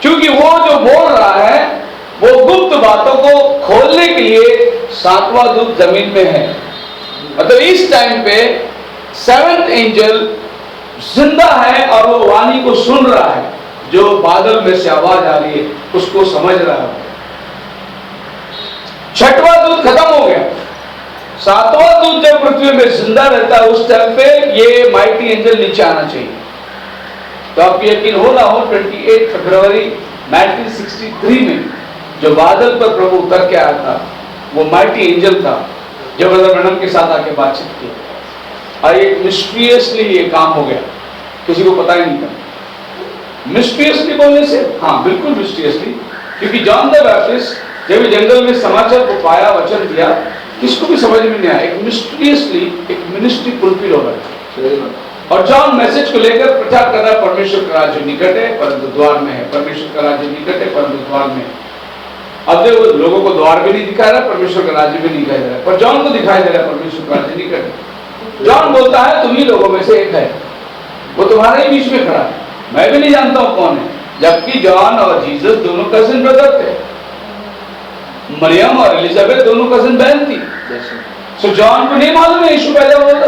क्योंकि वो जो बोल रहा है वो गुप्त बातों को खोलने के लिए 7वां दूत जमीन में है। मतलब इस टाइम पे 7th एंजल जिंदा है और वो वाणी को सुन रहा है, जो बादल में से आवाज आ रही है उसको समझ रहा है। 6वां दूत खत्म हो गया, 7वां दूत जब पृथ्वी में जिंदा रहता है उस टाइम पे ये माइटी एंजल नीचे आना चाहिए। तो आप यकीन हो ना हो 28 फरवरी 1963 में जो बादल पर प्रभु उतर के आया था वो माइटी एंजल था, जो ब्रदर ब्रनम के साथ आके बातचीत की और एक मिस्टीरियसली ये काम हो गया, किसी को पता ही नहीं था। मिस्टीरियसली बोलने से हाँ बिल्कुल मिस्टीरियसली, क्योंकि जॉन द बैप्टिस्ट जब जंगल में समाचार को पाया, वचन दिया, किसको भी समझ में नहीं आया। एक मिस्टीरियसली एक मिनिस्ट्री फुलफिल हो रहा है और जॉन मैसेज को लेकर प्रचार कर रहा है, परमेश्वर का राज्य निकट है परंतु द्वार में है, परमेश्वर का राज्य निकट है परंतु द्वार में है। अब देखो लोगों को द्वार भी नहीं दिखा रहा, परमेश्वर का राज्य भी नहीं दिखाई दे रहा है, पर जॉन को दिखाई दे रहा है परमेश्वर का राज्य निकट है। जॉन बोलता है तुम ही लोगों में से एक है, वो तुम्हारे ही बीच में खड़ा है, मैं भी नहीं जानता हूं कौन है। जबकि जॉन और जीसस दोनों कजिन ब्रदर थे। मरियम और एलिजाबेथ दोनों कजिन बहन थी। सो जॉन को नहीं मालूम है यीशु पैदा हुआ था।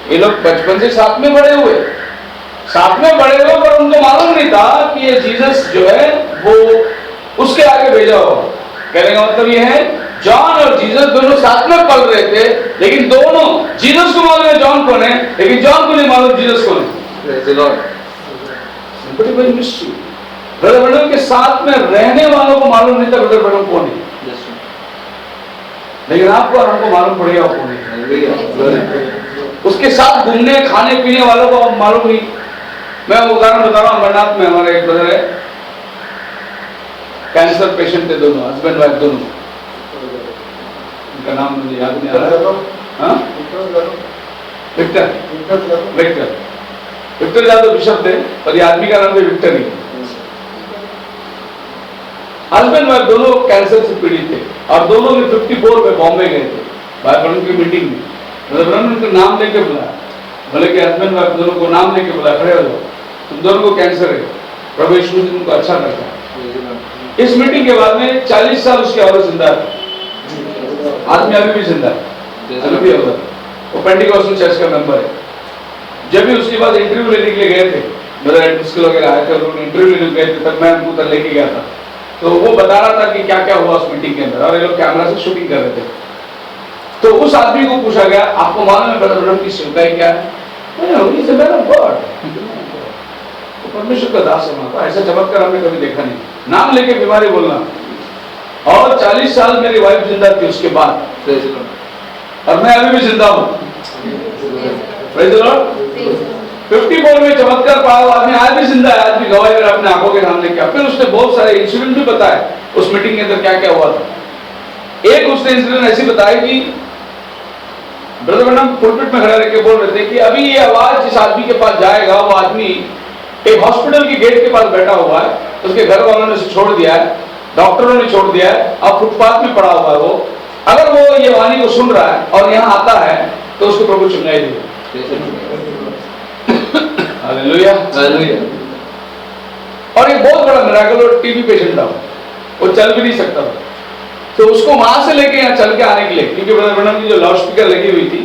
ये लोग बचपन से साथ में बड़े हुए, पर उनको मालूम नहीं था कि ये जीसस जो है वो उसके आगे भेजा हुआ। कहने का मतलब ये है जॉन और जीसस दोनों साथ में पल रहे थे, लेकिन दोनों, जीसस को मालूम है जॉन कौन है, लेकिन जॉन को नहीं मालूम जीसस कौन है। बड़ी बड़ी मिस्ट्री। ब्रदर ब्रैनम के साथ में रहने वालों को मालूम नहीं था ब्रदर ब्रैनम कौन है, लेकिन आपको और हमको मालूम पड़ेगा कौन है। उसके साथ घूमने खाने पीने वालों को मालूम नहीं। मैं उदाहरण बता रहा हूँ, अमरनाथ में हमारे एक ब्रदर है, कैंसर पेशेंट थे दोनों, हस्बैंड वाइफ दोनों। उनका नाम मुझे याद नहीं आ रहा। विक्टर यादव बिशप थे, और ये आदमी का नाम भी विक्टर ही। हस्बैंड वाइफ दोनों कैंसर से पीड़ित थे, और दोनों भी 54 में बॉम्बे गए थे भाई ब्रह्म की मीटिंग में। मतलब ब्रह्म उनको नाम लेके बुलाया, बोले कि हस्बैंड वाइफ दोनों को नाम लेके बुलाया, खड़े हो जाओ, तुम दोनों को कैंसर है, प्रभु यीशु ने तुमको अच्छा रखा। इस मीटिंग के बाद में 40 साल उसकी औरत जिंदा है, आदमी अभी भी जिंदा है, अभी भी औरत, वो पेंटिकॉस्टल चर्च का मेंबर है। जब भी उसके बाद इंटरव्यू लेने के लिए गए थे, मेरा एडमिशन वगैरह आए थे, उन्होंने इंटरव्यू लेने गए थे, तब मैं उनको उधर लेके गया था। तो वो बता रहा था कि क्या क्या हुआ उस मीटिंग के अंदर, और ये लोग कैमरा से शूटिंग कर रहे थे। तो उस आदमी को पूछा गया, आपको मालूम है ब्रदर ब्रह्म की सेवकाई क्या है? परमेश्वर का दास है, ऐसा चमत्कार हमने कभी देखा नहीं, नाम लेके बीमारी बोलना। और 40 साल मेरी वाइफ जिंदा थी उसके बाद, और मैं अभी भी जिंदा हूँ। 54 में चमत्कार पाया हुआ आदमी आज भी जिंदा है, आज भी गवाही अगर अपने आंखों के सामने किया। फिर उसने बहुत सारे इंसिडेंट भी बताए उस मीटिंग के अंदर क्या क्या हुआ था। एक उसने इंसिडेंट ऐसी बताई कि ब्रदर ब्रह्म पुलपिट में खड़े रह के बोल रहे थे कि अभी ये आवाज जिस आदमी के पास जाएगा, वो आदमी एक हॉस्पिटल की गेट के पास बैठा हुआ है, उसके घर वालों ने उसे छोड़ दिया है, डॉक्टरों ने छोड़ दिया है, अब फुटपाथ में पड़ा हुआ है वो। अगर वो ये वाणी को सुन रहा है और यहाँ आता है तो उसको प्रभु चुंगाई देगा। Hallelujah, hallelujah. और एक बहुत बड़ा मिराकल, और टीबी पेशेंट था, वो चल भी नहीं सकता था, तो उसको वहां से लेके यहाँ चल के आने के लिए, क्योंकि ब्रदर ब्रह्म की जो लाउड स्पीकर लगी हुई थी,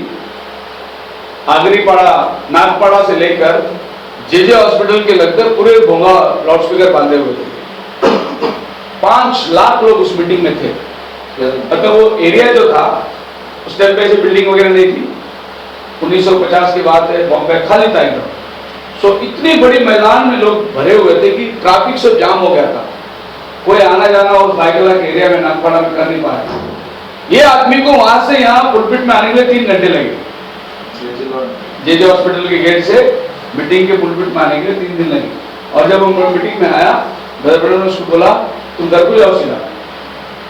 आगरीपाड़ा नागपाड़ा से लेकर जेजे हॉस्पिटल के लगभग पूरे भोंगा लाउड स्पीकर बांधे हुए थे। 5 लाख लोग उस मीटिंग में थे। मतलब वो एरिया जो था उस टाइम पे ऐसी बिल्डिंग वगैरह नहीं थी, 1950 की बात है, बॉम्बे खाली था एकदम। सो इतनी बड़ी मैदान में लोग भरे हुए थे कि ट्रैफिक सब जाम हो गया था, कोई आना जाना और साइकिल के एरिया में नागपाड़ा में कर नहीं पाया। ये आदमी को वहां से यहाँ पुलपिट में आने के लिए 3 घंटे लगे, जेजे हॉस्पिटल के गेट से मीटिंग के पुलपिट में आने के लिए 3 दिन लगे। और जब हम मीटिंग में आया, ब्रदर ने उसको बोला तुम घर को जाओ सीधा,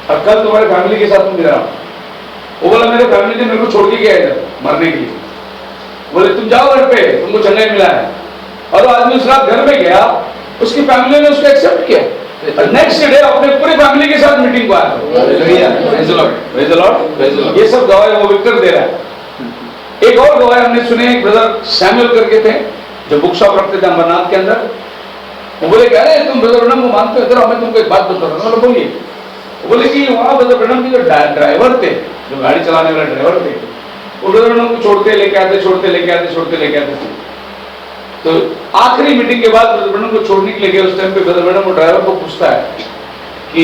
और कल तुम्हारे फैमिली के साथ तुम मिल रहा। वो बोला मेरे फैमिली ने मेरे को छोड़ के गया इधर मरने के लिए, बोले तुम जाओ घर पे, तुमको चेन्नई मिला है। और वो आदमी उस रात घर में गया, उसकी फैमिली ने उसको एक्सेप्ट किया, नेक्स्ट डे अपने पूरी फैमिली के साथ मीटिंग को आया। ये सब गवाही वो विक्टर दे रहा है। एक और गवाही हमने सुने, एक ब्रदर सैमुअल करके थे जो बुक शॉप रखते थे अमरनाथ के अंदर। वो बोले कह रहे तुम ब्रदर ब्रह्म को मानते हो, मैं तुमको एक बात बता रहा हूँ। बोलिए। बोले कि वहाँ ब्रदर ब्रह्म के जो ड्राइवर थे, जो गाड़ी चलाने वाले ड्राइवर थे, वो ब्रदर ब्रह्म को छोड़ते लेके आते, छोड़ते लेके आते, छोड़ते लेके आते। तो आखिरी मीटिंग के बाद ब्रदर ब्रह्म को छोड़ने के लिए गए, उस टाइम पे ब्रदर ब्रह्म वो ड्राइवर को पूछता है कि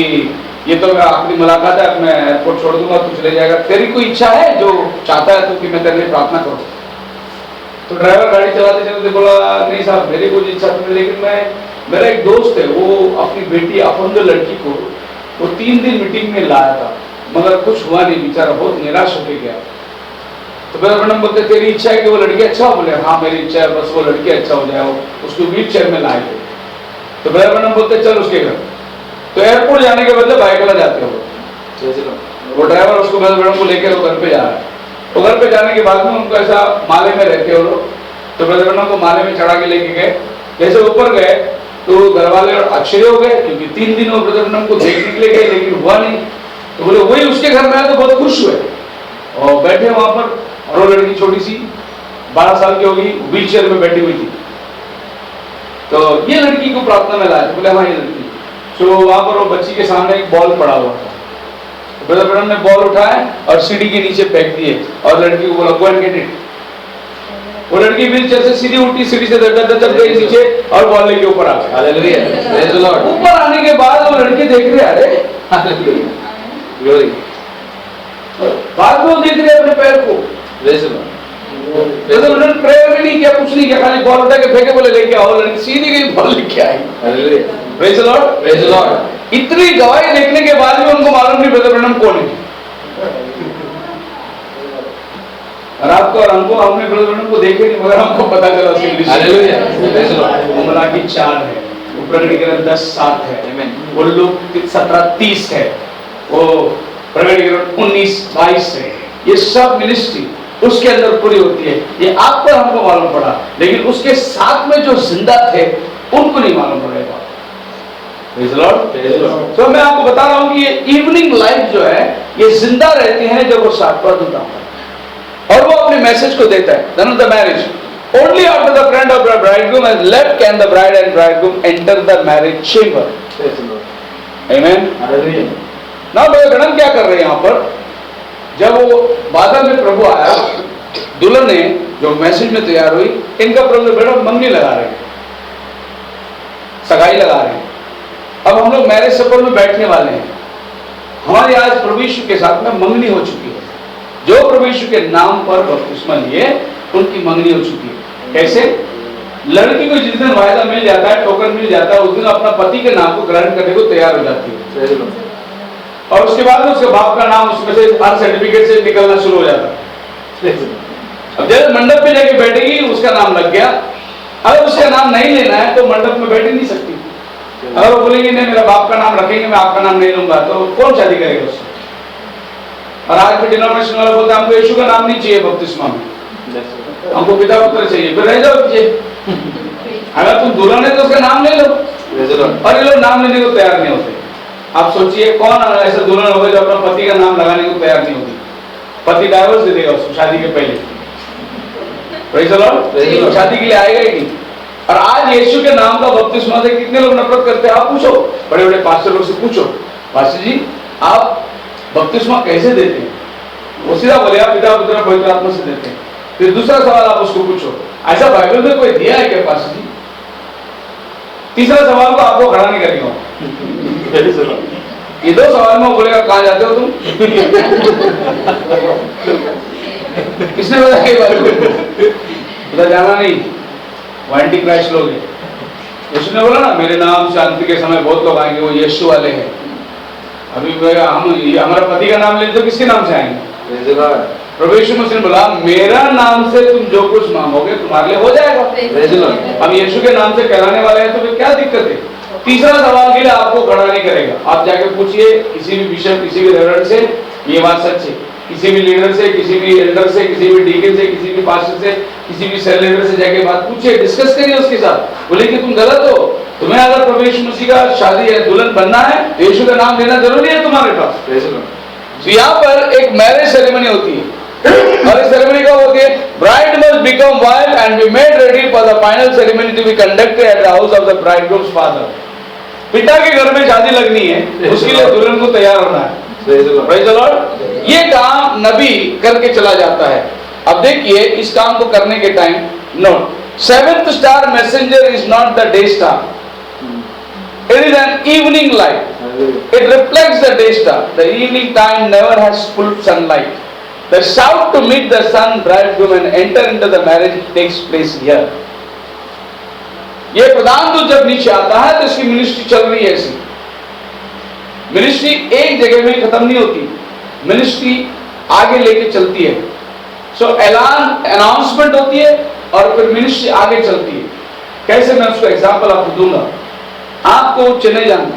ये तो मेरा आखिरी मुलाकात है, मैं एयरपोर्ट छोड़ दूंगा, तू चले जाएगा, तेरी कोई इच्छा है जो चाहता है तो कि मैं तेरे लिए प्रार्थना करूं? तो ड्राइवर गाड़ी चलाते चलाते बोला नहीं साहब मेरी कोई इच्छा तो नहीं, लेकिन मेरा एक दोस्त है, वो अपनी बेटी अपंग लड़की को वो 3 दिन मीटिंग में लाया था, मगर कुछ हुआ नहीं, बेचारा बहुत निराश होकर गया। तो ब्रदर ब्रह्म बोलते तेरी इच्छा है कि वो लड़की अच्छा हो? बोले हाँ मेरी इच्छा है, बस वो लड़की अच्छा हो जाए। उसको व्हील चेयर में लाए थे। तो ब्रदर ब्रह्म बोलते चल उसके घर। तो एयरपोर्ट जाने के बदले बाइकला जाते हो, वो ड्राइवर उसको ब्रदर ब्रह्म को लेकर वो घर पे जा रहा है। तो घर पे जाने के बाद में उनको ऐसा माले में रहते हो लोग, तो ब्रदर ब्रह्म को माले में चढ़ा के लेके गए। जैसे ऊपर गए तो घर वाले आश्चर्य हो गए, क्योंकि 3 दिन वो ब्रदर ब्रह्म को देखने के लिए गए लेकिन हुआ नहीं। तो बोले वही उसके घर में आए तो बहुत खुश हुए और बैठे वहां पर, और वो लड़की छोटी सी 12 साल की होगी, व्हील चेयर में बैठी हुई थी। तो ये लड़की को प्रार्थना में लाया, बोले हाँ ये लड़की। तो वहां पर वो बच्ची के सामने एक बॉल पड़ा हुआ था, ब्रदर ब्रैनम ने बॉल उठाया और सीढ़ी के नीचे फेंक दिए और लड़की को बोला गो एंड गेट इट। वो लड़की व्हीलचेयर से सीधी उठी, सीढ़ी से दर गई नीचे और बॉल लेके ऊपर आ गई। Hallelujah, praise the Lord. ऊपर आने के बाद वो लड़के देख रहे, अरे हालेलुया, ग्लोरी, बाद में वो देख रहे अपने पैर को। Praise the Lord. तो उन्होंने प्रेयर भी नहीं किया, कुछ नहीं किया, खाली बॉल उठा के फेंके, बोले लेके आओ। लड़की सीधी गई, बॉल लेके आई। Hallelujah, praise the lord, praise the lord. इतनी गवाही देखने के बाद भी उनको मालूम नहीं ब्रदर ब्रैनम कौन है। और आपको और हमको, हमने ब्रदर ब्रैनम को देखे नहीं मगर हमको पता चला उसकी list. Hallelujah, praise the Lord. वो मलाकी 4 है, वो प्रकटीकरण 10:7 है, आमीन। वो लूक 17:30 है, वो प्रकटीकरण 19:22 है। ये सब मिनिस्ट्री उसके अंदर पूरी होती है। ये आप पर हमको मालूम पड़ा, लेकिन उसके साथ में जो जिंदा थे उनको नहीं मालूम पड़ेगा। Praise the lord, praise the Lord. तो मैं आपको बता रहा हूं कि ये इवनिंग लाइफ जो है ये जिंदा रहती है जब वो सातवां दूत आता है और वो अपने मैसेज को देता है। Then the marriage. Only after the friend of the bridegroom has left can the bride and bridegroom enter the marriage chamber. Praise the Lord. Amen. Hallelujah. ना ब्रदर क्या कर रहे हैं यहाँ पर? जब वो बादल में प्रभु आया, दुल्हन ने जो मैसेज में तैयार हुई, इनका प्रभु बेटा मंगनी लगा रहे हैं, सगाई लगा रहे हैं। अब हम लोग मैरिज सफर में बैठने वाले हैं। हमारी आज प्रभु यीशु के साथ में मंगनी हो चुकी है। जो प्रभु यीशु के नाम पर बपतिस्मा लिए उनकी मंगनी हो चुकी है। कैसे? लड़की को जिस दिन वायदा मिल जाता है, टोकन मिल जाता है, उस दिन अपना पति के नाम को ग्रहण करने को तैयार हो जाती है। Praise the Lord. और उसके बाद में उसके बाप का नाम उसमें से बर्थ सर्टिफिकेट से निकलना शुरू हो जाता है। Praise the Lord. अब जब मंडप पे जाके बैठेगी, उसका नाम लग गया। अगर उसका नाम नहीं लेना है तो मंडप में बैठ ही नहीं सकती। अगर वो बोलेंगे नहीं मेरा बाप का नाम रखेंगे, मैं आपका नाम नहीं लूंगा, तो कौन शादी करेगा उससे? और आज के डिनोमिनेशन वाला बोलते हैं हमको यीशु का नाम नहीं चाहिए बपतिस्मा में, हमको पिता पुत्र चाहिए। फिर रह जाओ पीछे। अगर तुम दुल्हन है तो उसका नाम ले लो। Praise the Lord. और ये लोग नाम लेने को तैयार नहीं होते। आप सोचिए कौन ऐसा दुल्हन होगा जो अपना पति का नाम लगाने को तैयार नहीं होती? पति डाइवोर्स दे देगा उसको शादी के पहले। Praise the Lord. शादी के लिए आएगा ही नहीं। और आज यीशु के नाम का बपतिस्मा से कितने लोग नफरत करते हैं? आप पूछो, बड़े बड़े पास्टर लोग से पूछो, पास्टर जी आप बपतिस्मा कैसे देते हैं? वो सीधा बोले आप पिता पुत्र पवित्र आत्मा से देते हैं। फिर दूसरा सवाल आप उसको पूछो, ऐसा बाइबल में कोई दिया है क्या पास्टर जी? तीसरा सवाल को आपको खड़ा नहीं करेगा। ये 2 सवाल में बोलेगा कहाँ जाते हो तुम? किसने बताया उधर जाना नहीं, वो एंटी क्राइस्ट लोग हैं। यीशु ने बोला ना मेरे नाम से अंत के समय बहुत लोग आएंगे, वो यीशु वाले हैं। अभी हम हमारा पति का नाम ले तो किसके नाम से आएंगे? प्रभु यीशु मसीह ने बोला मेरा नाम से तुम जो कुछ मांगोगे तुम्हारे लिए हो जाएगा। हम यीशु के नाम से कहलाने वाले हैं तो फिर क्या दिक्कत है? तीसरा सवाल के लिए आपको खड़ा नहीं करेगा। आप जाके पूछिए किसी भी बिशप, किसी भी रेवरेंड से, ये बात सच है, किसी भी लीडर से, किसी भी एल्डर से, किसी भी डीकन से, किसी भी पास्टर से, किसी भी सेल लीडर से जाके बात पूछिए, डिस्कस करिए उसके साथ। बोले कि तुम गलत हो, तुम्हें अगर प्रभु यीशु मसीह का शादी है, दुल्हन बनना है तो यीशु का नाम लेना जरूरी है तुम्हारे पास। तो यहाँ पर एक मैरिज सेरेमनी होती है और इस सेरेमनी का होती है bride must become wife and be made ready for the final ceremony to be conducted at the house of the bridegroom's father. पिता के घर में शादी लगनी है, उसके लिए दुल्हन को तैयार होना है। Praise the Lord. ये काम नबी करके चला जाता है। अब देखिए इस काम को करने के time note, 7th star messenger is not the day star, it is an evening light. It reflects the day star. The evening time never has full sunlight. The shout to meet the sun, bridegroom and enter into the marriage takes place here. ये प्रधान दूत जब नीचे आता है तो इसकी ministry चल रही है। ऐसी मिनिस्ट्री एक जगह में खत्म नहीं होती, मिनिस्ट्री आगे लेके चलती है। सो अनाउंसमेंट होती है और फिर मिनिस्ट्री आगे चलती है। कैसे? मैं उसको एग्जांपल आपको दूंगा। आपको चेन्नई जाना,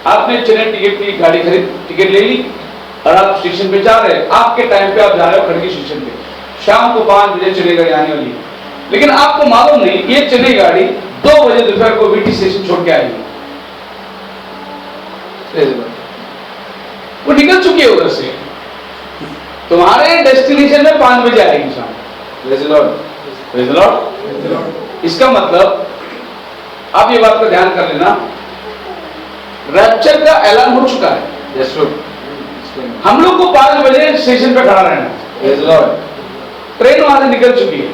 आपने चेन्नई टिकट की गाड़ी खरीद, टिकट ले ली और आप स्टेशन पे जा रहे हैं। आपके टाइम पे आप जा रहे हो खड़गी स्टेशन पे, शाम को 5 बजे चेन्नई गाड़ी आने वाली है, लेकिन आपको मालूम नहीं ये चेन्नई गाड़ी 2 बजे दोपहर को बीटी स्टेशन छोड़ के आएगी। वो निकल चुकी है उधर से, तुम्हारे डेस्टिनेशन में 5 बजे आएगी शाम। Praise the Lord. इसका मतलब आप ये बात का ध्यान कर लेना, रैप्चर का ऐलान हो चुका है। हम लोग को 5 बजे स्टेशन पे खड़ा रहना है। ट्रेन वहां से निकल चुकी है।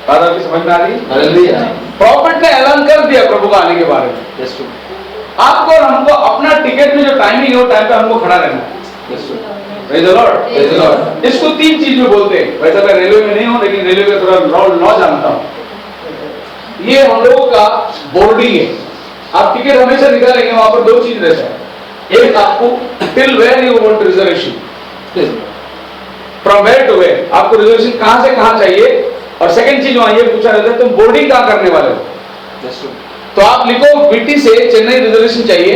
बात आपकी समझ में आ रही है? प्रॉफिट ने ऐलान कर दिया प्रभु का आने के बारे में। आपको और हमको अपना टिकट में जो टाइमिंग है वो टाइम पे हमको खड़ा रहना है। Praise the Lord. Praise the Lord. इसको 3 चीज में बोलते हैं। वैसे मैं रेलवे में नहीं हूं, लेकिन रेलवे का थोड़ा लॉ जानता हूं। ये हम लोगों का बोर्डिंग है। आप टिकट हमेशा निकालेंगे, वहां पर 2 चीज रहता है। एक आपको till where you want reservation, from where to where, आपको रिजर्वेशन कहां से कहां चाहिए। और सेकंड चीज वहां ये पूछा जाता है तुम बोर्डिंग कहां करने वाले हो। तो आप लिखो बीटी से चेन्नई रिजर्वेशन चाहिए,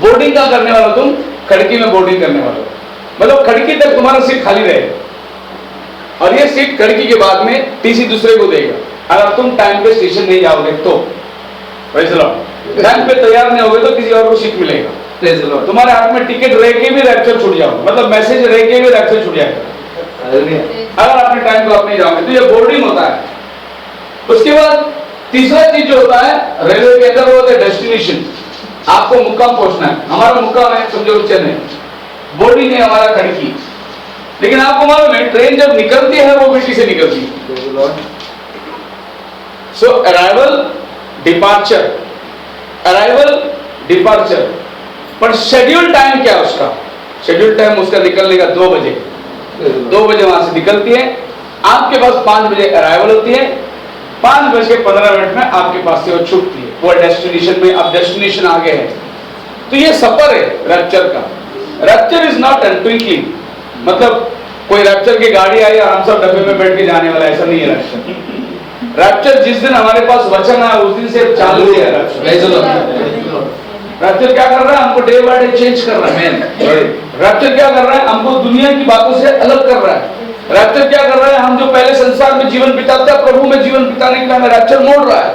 बोर्डिंग कहां करने वाले हो तुम, खड़की में बोर्डिंग करने वाले हो। मतलब खड़की तक तुम्हारा सीट खाली रहेगा और ये सीट खड़की के बाद में टीसी दूसरे को देगा। अगर तुम टाइम पे स्टेशन नहीं जाओगे तो टाइम पे तैयार नहीं होगे तो किसी और को सीट मिलेगा। तुम्हारे हाथ में टिकट रह के भी रैप्चर छूट जाओगे, मतलब मैसेज रह के भी रैप्चर छूट जाएगा अगर अपने टाइम को आप नहीं जाओगे। तो ये बोर्डिंग होता है। उसके बाद तीसरा चीज जो होता है रेलवे के अंदर, वो होता है डेस्टिनेशन। आपको मुक्काम पहुंचना है। हमारा मुक्काम है समझो चेन्नई, बोर्डिंग है हमारा खड़की। लेकिन आपको मालूम है ट्रेन जब निकलती है वो बीटी से निकलती है। सो अराइवल डिपार्चर, अराइवल डिपार्चर, पर शेड्यूल टाइम क्या है उसका। शेड्यूल टाइम उसका निकलने का 2 बजे, 2 बजे वहां से निकलती है। आपके पास 5 बजे अराइवल होती है, 5:15 में आपके पास से वो छूटती है। वो डेस्टिनेशन में, अब डेस्टिनेशन आगे है। तो ये सफर है रैप्चर का। Rapture is not an twinkling, मतलब कोई रैप्चर की गाड़ी आई और हम सब डब्बे में बैठ के जाने वाला, ऐसा नहीं है रैप्चर। रैप्चर जिस दिन हमारे पास वचन है उस दिन से चालू है रैप्चर। रैप्चर क्या कर रहा है, हमको डे बाय डे चेंज कर रहा है। रैप्चर क्या कर रहा है, हमको दुनिया की बातों से अलग कर रहा है। रैप्चर क्या कर रहा है, हम जो पहले संसार में जीवन बिताते हैं प्रभु में जीवन बिताने के लिए हमें रैप्चर मोड़ रहा है।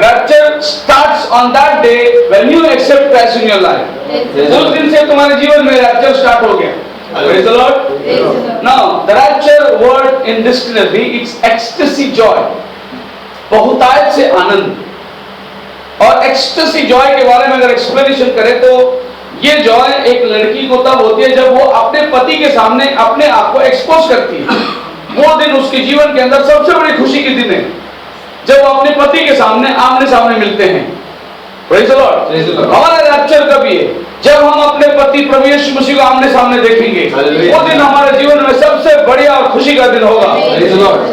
Rapture starts on that day when you accept Christ in your life. उस दिन से तुम्हारे जीवन में रैप्चर स्टार्ट हो गया। Praise the Lord. Now the rapture word in dictionary it's ecstasy, joy, बहुतायत से आनंद। और ecstasy joy के बारे में अगर एक्सप्लेनेशन करें तो ये जॉय एक लड़की को तब होती है जब वो अपने पति के सामने अपने आप को एक्सपोज करती है। वो दिन उसके जीवन के अंदर सबसे बड़ी खुशी के दिन है जब वो अपने पति के सामने आमने सामने मिलते हैं। Praise the Lord. हमारा रैप्चर कभी है जब हम अपने पति प्रभु यीशु मसीह को आमने सामने देखेंगे। वो दिन हमारे जीवन में सबसे बढ़िया और खुशी का दिन होगा।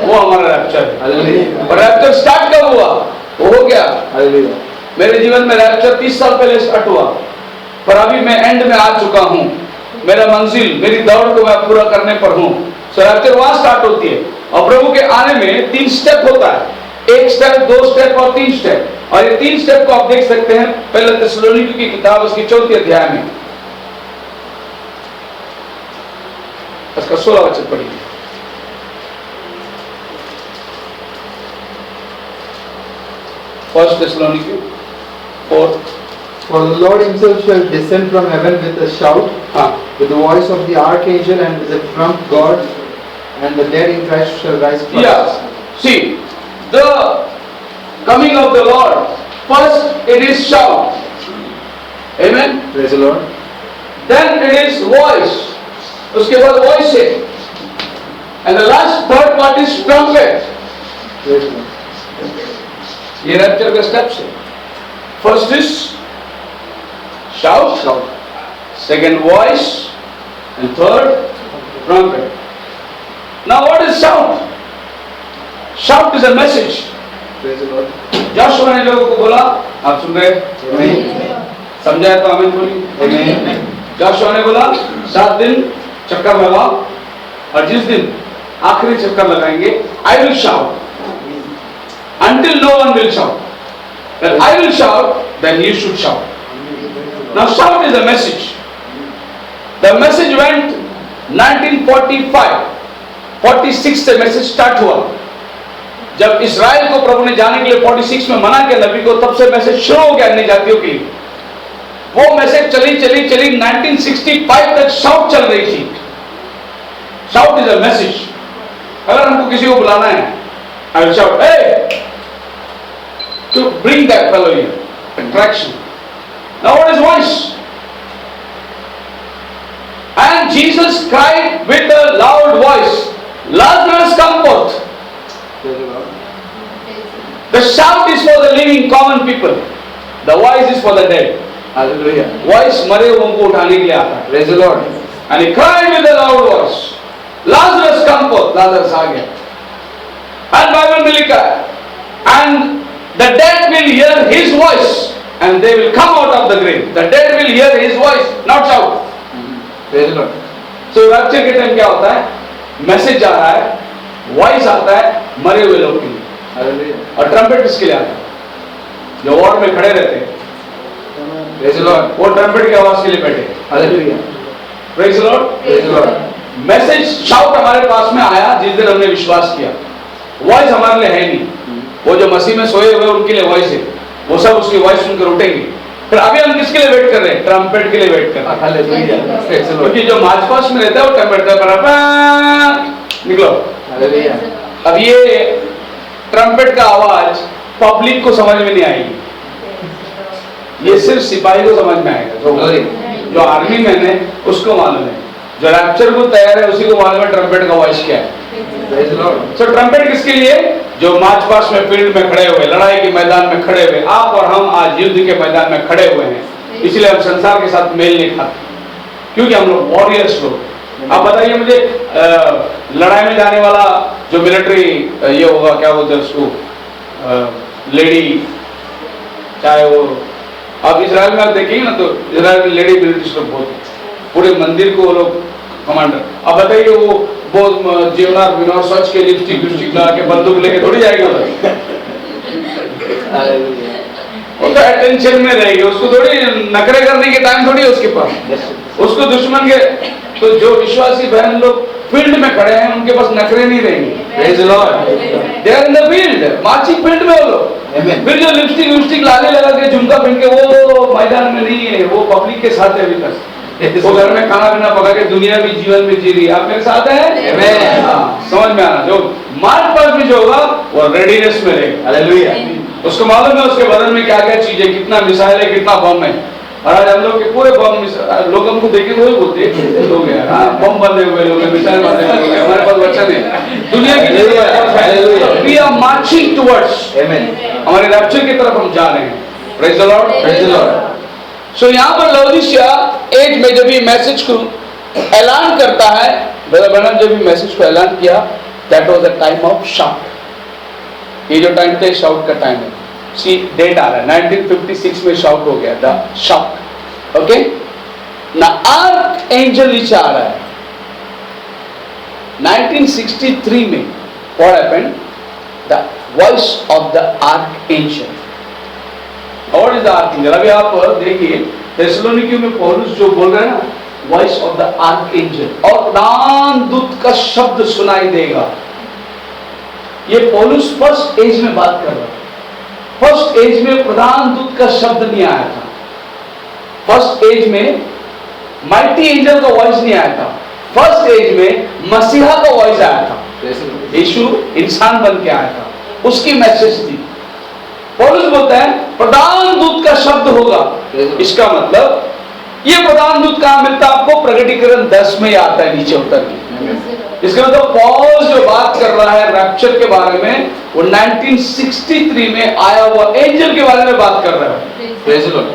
वो हमारा रैप्चर है। और रैप्चर स्टार्ट कब हुआ, वो हो गया। मेरे जीवन में रैप्चर 30 साल पहले स्टार्ट हुआ, पर अभी मैं एंड में आ चुका हूँ। मेरा मंजिल, मेरी दौड़ को मैं पूरा करने पर हूँ। सो रैप्चर वहां स्टार्ट होती है और प्रभु के आने में 3 स्टेप होता है। 1 स्टेप, 2 स्टेप और 3 स्टेप। और ये 3 स्टेप को आप देख सकते हैं पहले थिस्सलुनीकि की किताब उसकी 4थे अध्याय में, उसका 16 वचन पढ़िए। First थिस्सलुनीकि 4। For the Lord himself shall descend from heaven with a shout, with the voice of the archangel and with the trump God, and the dead in Christ shall rise first. Yes. See, the coming of the Lord, first it is shout. Amen. Praise the Lord. Then it is voice. उसके बाद voice है. And the last third part is trumpet. Praise the Lord. ये rapture का steps है. First is shout, second voice, and third trumpet. Now what is shout? Shout is a message. Praise the Lord. Joshua ने लोगों को बोला, आप सुन रहे? समझाया तो आमीन बोलिए। जोशुआ ने बोला 7 दिन चक्कर लगाओ और जिस दिन आखिरी चक्कर लगाएंगे I will shout until no one will shout. When I will shout, then you should shout. Now shout is a message. The message went 1945, 46 से मैसेज स्टार्ट हुआ। जब इस्राएल को प्रभु ने जाने के लिए 46 में मना किया नबी को, तब से मैसेज शुरू हो गया अन्य जातियों के लिए। वो मैसेज चली 1965 तक शाउट चल रही थी। Shout is a message. अगर हमको किसी को बुलाना है, I will shout, hey, to bring that fellow here, attraction. Now what is voice? And Jesus cried with a loud voice, Lazarus, come forth. The shout is for the living common people. The voice is for the dead. Hallelujah. Voice मरे हुओं को उठाने के लिए आता है. Praise the Lord. And he cried with a loud voice, Lazarus, come forth. Lazarus आ गया. And Bible में लिखा है, and the dead will hear his voice and they will come out of the grave. The dead will hear his voice, not shout. Praise the Lord. So rapture के time क्या होता है? Message जा रहा है, वॉइस आता है मरे हुए लोग के लिए. Hallelujah. और ट्रम्पेट किसके लिए आता है? जो वॉर में खड़े रहते हैं. Praise the Lord. वो ट्रम्पेट की आवाज के लिए बैठे. Hallelujah. Praise the Lord. Praise the Lord. Message shout हमारे पास में आया जिस दिन हमने विश्वास किया. वॉइस हमारे लिए है नहीं. वो जो मसीह में सोए हुए उनके लिए वॉइस है. वो सब उसकी वॉइस सुनकर उठेंगे. फिर अभी हम किसके लिए वेट कर रहे हैं? ट्रम्पेट के लिए वेट कर रहे हैं. Hallelujah. Praise the Lord. क्योंकि जो मार्च पास्ट में रहता है वो ट्रम्पेट का निकलो. Hallelujah. अब ये ट्रम्पेट का आवाज पब्लिक को समझ में नहीं आएगी. ये सिर्फ सिपाही को समझ में आएगा. जो आर्मी मैन है उसको मालूम है. जो रैप्चर को तैयार है उसी को मालूम है ट्रम्पेट का वॉइस क्या है. Praise the Lord. So trumpet किसके लिए? जो मार्च पास्ट में फील्ड में खड़े हुए, लड़ाई के मैदान में खड़े हुए. आप और हम आज युद्ध के मैदान में खड़े हुए हैं. इसलिए हम संसार के साथ मेल नहीं खाते, क्योंकि हम लोग वॉरियर्स लोग. आप बताइए मुझे, लड़ाई में जाने वाला जो मिलिट्री ये होगा, क्या बोलते हैं उसको, लेडी, चाहे वो आप इजराइल में आप देखेंगे ना तो इजराइल में लेडी मिलिट्री लोग बहुत, पूरे मंदिर को वो लोग कमांडर. अब बताइए वो जीवनार विनोर सच के लिपस्टिक लगा के बंदूक लेके थोड़ी जाएगी उधर. Hallelujah. वो तो अटेंशन में रहेगी. उसको थोड़ी नखरे करने के टाइम थोड़ी है उसके पास. उसको दुश्मन के, तो जो विश्वासी बहन लोग फील्ड में खड़े हैं उनके पास नखरे नहीं रहेंगे. Praise the Lord. They are in the field, marching field में वो लोग. Amen. फिर जो लिपस्टिक लाले लगा के झुमका पहन के वो मैदान में नहीं है, वो पब्लिक के साथ है. अभी तक वो घर में खाना पीना पका के दुनिया भी जीवन में जी रही है. आप मेरे साथ है. Amen. समझ में आना. जो मार्च पास्ट में जो होगा वो रेडीनेस में रहेगा. Hallelujah. उसको मालूम है उसके बदन में क्या क्या चीज है, कितना मिसाइल है, कितना बम है. और आज हम लोग के पूरे बम, लोग हमको देखे तो वही बोलते हैं लोग हैं, हाँ बम बंधे हुए लोग हैं, मिसाइल बंधे हुए लोग हैं. हमारे पास बच्चा नहीं. दुनिया की we are marching towards. Amen. हमारे रैप्चर की तरफ हम जा रहे हैं. Praise the lord. Praise the Lord. So यहाँ पर लौदीसिया एज में जब ये मैसेज को ऐलान करता है, ब्रदर ब्रैनम जब ये मैसेज को ऐलान किया, that was the time of shout. ये जो टाइम था शाउट का टाइम है. सी डेट आ रहा है 1956 में शाउट हो गया था. शाउट ओके ना. आर्क एंजल नीचे आ रहा है 1963 में. What happened? The voice of the arc angel. और इज द आर्क एंजल. अभी आप देखिए थेसलोनिकियों में पौलुस जो बोल रहे हैं ना, voice of the arc angel, और प्रधान दूत का शब्द सुनाई देगा. ये पौलुस फर्स्ट एज में बात कर रहा है. फर्स्ट एज में प्रधान दूत का शब्द नहीं आया था. फर्स्ट एज में माइटी एंजल का वॉइस नहीं आया था. फर्स्ट एज में मसीहा का वॉइस आया था. यीशु इंसान बन के आया था, उसकी मैसेज थी. पौलुस बोलता है प्रधान दूत का शब्द होगा. इसका मतलब ये प्रधान दूत कहां मिलता है आपको? प्रकटीकरण 10 में आता है नीचे उतर के. इसका मतलब पॉल जो बात कर रहा है रैप्चर के बारे में, वो 1963 में आया हुआ एंजल के बारे में बात कर रहा है. Praise the Lord.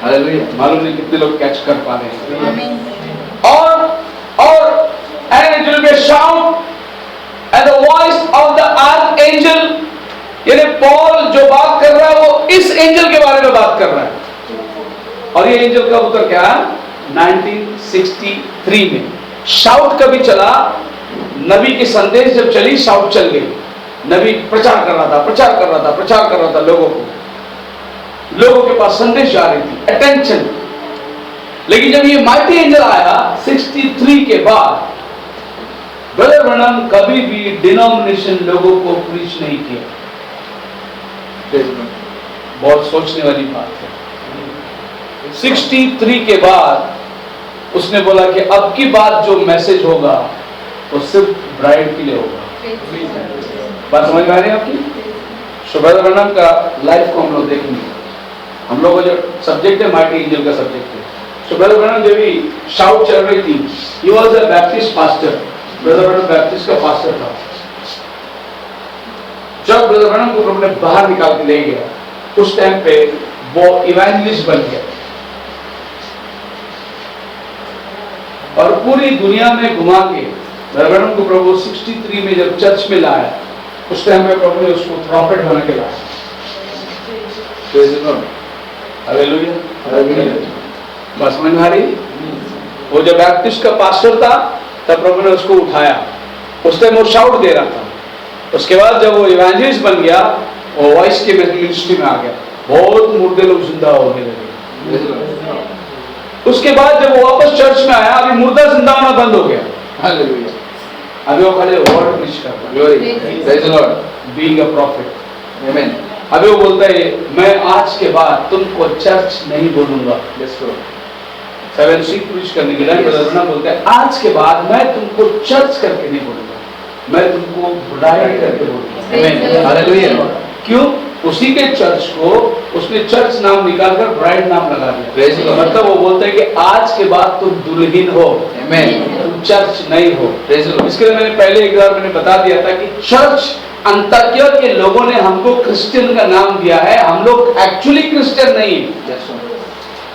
Hallelujah. मालूम नहीं कितने लोग कैच कर पा रहे हैं. और and it will be a shout and the voice of the archangel. यानी पॉल जो बात कर रहा है वो इस एंजल के बारे में बात कर रहा है. और ये एंजल का उत्तर क्या है? 1963 में. शाउट कभी चला? नबी की संदेश जब चली शाउट चल गई. नबी प्रचार कर रहा था लोगों के पास संदेश जा रही थी, अटेंशन. लेकिन जब ये माइटी एंजल आया 63 के बाद, ब्रदर ब्रैनम कभी भी डिनोमिनेशन लोगों को प्रीच नहीं किया. बहुत सोचने वाली बात है. 63 के बाद उसने बोला कि अब की बात जो मैसेज होगा वो सिर्फ ब्राइड के लिए होगा. बात समझ में आ रही है आपकी? ब्रदर ब्रैनम का लाइफ को हम लोग देखेंगे. हम लोग का जो सब्जेक्ट है माइटी एंजल का सब्जेक्ट है. So Brother Branham जब भी शाउट चल रही थी, he was a Baptist pastor. Brother Branham Baptist का pastor था. जब Brother Branham को प्रभु ने बाहर निकाल के ले गया, उस टाइम पे वो इवेंजलिस्ट बन गया और पूरी दुनिया में घुमा के Brother Branham को प्रभु 63 में जब चर्च में लाया, उस टाइम पे प्रभु ने उसको प्रॉफिट बना के लाया. हालेलुया. बस समझ में आ रही? वो जब बैप्टिस्ट का पास्टर था तब प्रभु ने उसको उठाया. उस टाइम वो शाउट दे रहा था. उसके बाद जब वो इवेंजलिस्ट बन गया, वो वॉइस के मिनिस्ट्री में आ गया. बहुत मुर्दे लोग जिंदा होने लगे. उसके बाद जब वो वापस चर्च में आया, अभी मुर्दा जिंदा होना बंद हो गया. हालेलुया. अभी वो खाली वर्ड प्रीच कर रहा है. Glory. Praise the lord. Being a prophet. Amen. अभी वो बोलता है, मैं आज के बाद तुमको चर्च नहीं बोलूंगा. सेवन सीख प्रीच करने के लिए ब्रदर बोलते हैं, आज के बाद मैं तुमको चर्च करके नहीं बोलूंगा, मैं तुमको ब्राइड करके बोलूंगा. हालेलुया. क्यों? उसी के चर्च को उसने चर्च नाम निकालकर ब्राइड नाम लगा दिया. मतलब वो बोलते हैं कि आज के बाद तुम दुल्हन हो, तुम चर्च नहीं हो. इसके लिए मैंने पहले एक बार मैंने बता दिया था कि चर्च अंताकिया के लोगों ने हमको क्रिश्चियन का नाम दिया है. हम लोग एक्चुअली क्रिश्चियन नहीं है.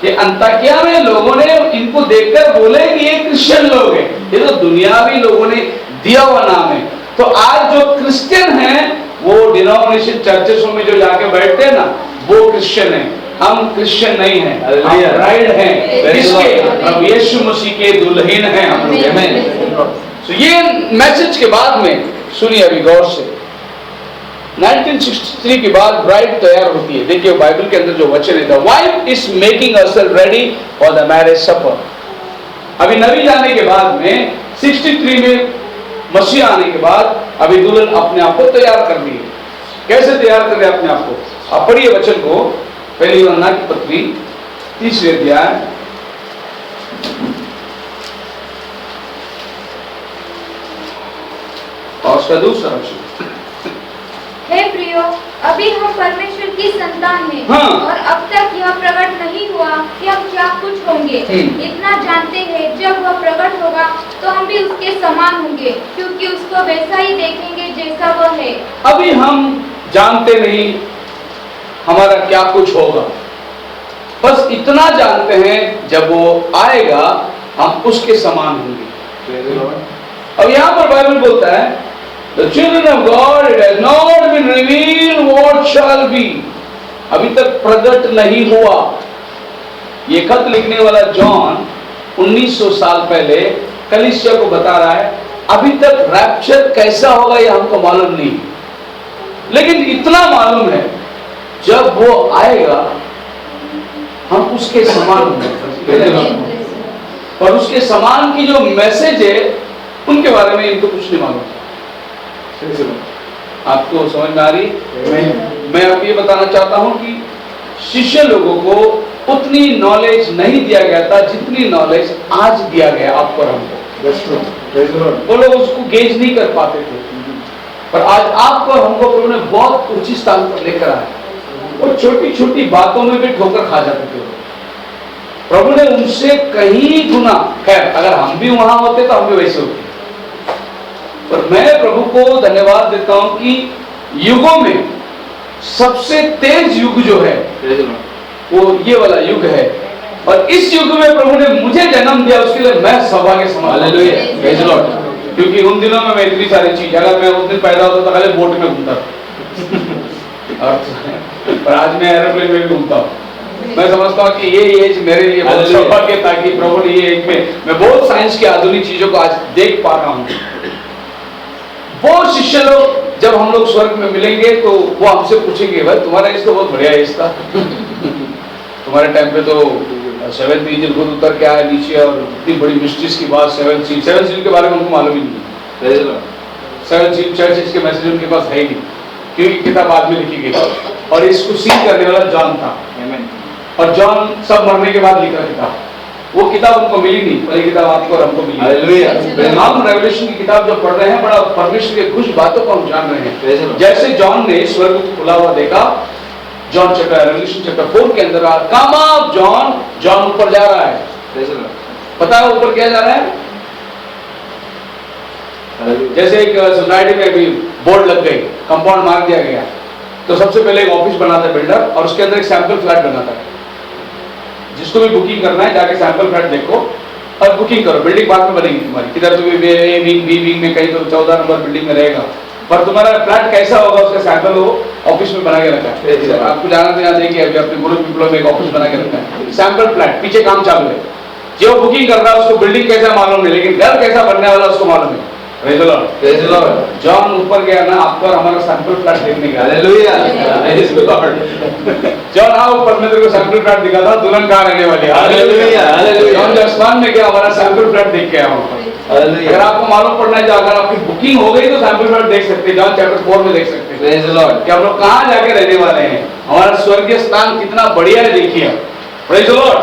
ये अंताकिया में लोगों ने इनको देखकर बोले कि ये क्रिश्चियन लोग हैं. ये तो दुनियावी लोगों ने दिया हुआ नाम है. तो आज जो क्रिश्चियन हैं वो डिनोमिनेशन चर्चेसों में जो जाके बैठते हैं ना, वो क्रिश्चियन हैं. हम क्रिश्चियन नहीं हैं, हम ब्राइड हैं. किसके? हम यीशु मसीह के दुल्हन हैं हम लोग. तो ये मैसेज के बाद में सुनिए अभी गौर से. 1963 के बाद ब्राइड तैयार होती है. देखिए बाइबल के अंदर जो वचन है, the wife is making herself ready for the marriage supper. अभी नबी जाने के बाद में 63 में मसीह आने के बाद अभी दुल्हन अपने आप को तैयार कर दी है. कैसे तैयार कर रहे अपने आप को? आप पढ़िए वचन को, पहली यूहन्ना की पत्री 3 अध्याय और उसका दूसरा वचन. हे प्रियो, अभी हम परमेश्वर की संतान हैं. हाँ. और अब तक यह प्रकट नहीं हुआ कि हम क्या कुछ होंगे. इतना जानते हैं, जब वह प्रकट होगा तो हम भी उसके समान होंगे, क्योंकि उसको वैसा ही देखेंगे जैसा वह है. अभी हम जानते नहीं हमारा क्या कुछ होगा, बस इतना जानते हैं जब वो आएगा हम उसके समान होंगे. अब यहाँ पर बाइबल बोलता है, The children of God, it has not been revealed what shall be. अभी तक प्रकट नहीं हुआ. ये खत लिखने वाला जॉन 1900 साल पहले कलीसिया को बता रहा है, अभी तक रैप्चर कैसा होगा ये हमको मालूम नहीं, लेकिन इतना मालूम है जब वो आएगा हम उसके समान होंगे. और उसके समान की जो मैसेज है उनके बारे में इनको कुछ नहीं मालूम. आपको समझ में आ रही? मैं आपको ये बताना चाहता हूं कि शिष्य लोगों को उतनी नॉलेज नहीं दिया गया था जितनी नॉलेज आज दिया गया आपको और हमको. वो लोग उसको गेज नहीं कर पाते थे, पर आज आपको और हमको प्रभु ने बहुत ऊंची स्थान पर लेकर आया. वो छोटी छोटी बातों में भी ठोकर खा जाते थे. प्रभु ने उनसे कहीं गुना, खैर अगर हम भी वहां होते तो हम भी वैसे होते. पर मैं प्रभु को धन्यवाद देता हूं कि युगों में सबसे तेज युग जो है वो ये वाला युग है. और इस युग में प्रभु ने मुझे जन्म दिया, उसके लिए मैं सौभाग्य समान. हालेलुया. क्योंकि उन दिनों में मैं इतनी सारी चीज, अगर मैं उस दिन पैदा होता तो पहले बोट में घूमता पर आज मैं एरोप्लेन में भी घूमता हूँ. मैं समझता हूँ कि ये एज मेरे लिए बहुत सौभाग्य था कि प्रभु ने ये एज में मैं बहुत साइंस की आधुनिक चीजों को आज देख पा रहा हूँ. वो शिष्य लोग जब हम लोग स्वर्ग में मिलेंगे तो वो हमसे पूछेंगे, भाई तुम्हारा एज तो बहुत बढ़िया एज था, तुम्हारे टाइम पे तो 7th इंजन खुद उतर के आया नीचे और इतनी बड़ी मिस्ट्रीज की बात. 7 सील के बारे में उनको मालूम ही नहीं. 7 सील चर्च के मैसेज उनके पास है ही नहीं, क्योंकि किताब बाद में लिखी गई और इसको सील करने वाला जॉन था. और जॉन सब मरने के बाद लिखा किताब, वो किताब उनको मिली नहीं, पर ये किताब आपको और हमको मिली. हालेलुया. हम रेवलेशन की किताब जो पढ़ रहे हैं, बड़ा परमेश्वर के कुछ बातों को हम जान रहे हैं. जैसे जॉन ने स्वर्ग खुला हुआ देखा, जॉन रेवलेशन चैप्टर 4 के अंदर कम ऑफ जॉन ऊपर जा रहा है. Praise the Lord. पता है ऊपर क्या जा रहा है? Hallelujah. जैसे एक सोसाइटी में भी बोर्ड लग गई, कंपाउंड मार दिया गया, तो सबसे पहले एक ऑफिस बनाता है बिल्डर और उसके अंदर एक सैंपल फ्लैट बनाता है। जिसको भी बुकिंग करना है जाके सैंपल फ्लैट देखो और बुकिंग करो। बिल्डिंग बाद में बनेगी तुम्हारी, किधर तुम्हें ए विंग बी विंग में कहीं तो 14 नंबर बिल्डिंग में रहेगा, पर तुम्हारा फ्लैट कैसा होगा उसका सैंपल वो ऑफिस में बना के रखा है। आपको जाना तो यहाँ देखिए, अभी अपने ग्रुप पीपलों में एक ऑफिस बना के रखा है, सैंपल फ्लैट, पीछे काम चालू है। जो बुकिंग कर रहा है उसको बिल्डिंग कैसा मालूम नहीं, लेकिन घर कैसा बनने वाला उसको मालूम है। Praise the Lord. Praise the Lord. John ऊपर गया ना आपको और हमारा सैंपल फ्लैट देखने गया। Hallelujah. Praise the Lord. John आओ ऊपर, मैं तेरे को सैंपल फ्लैट दिखा था, दुल्हन कहाँ रहने वाली है। Hallelujah. Hallelujah. जॉन जब आसमान में गया हमारा सैंपल फ्लैट देख के आया वहाँ पर। Hallelujah. अगर आपको मालूम पड़ना है, अगर आपकी बुकिंग हो गई तो सैंपल फ्लैट देख सकते हैं, जॉन चैप्टर 4 में देख सकते हैं Praise the Lord. कि हम लोग कहाँ जाके रहने वाले हैं, हमारा स्वर्गीय स्थान कितना बढ़िया है। देखिए Praise the Lord.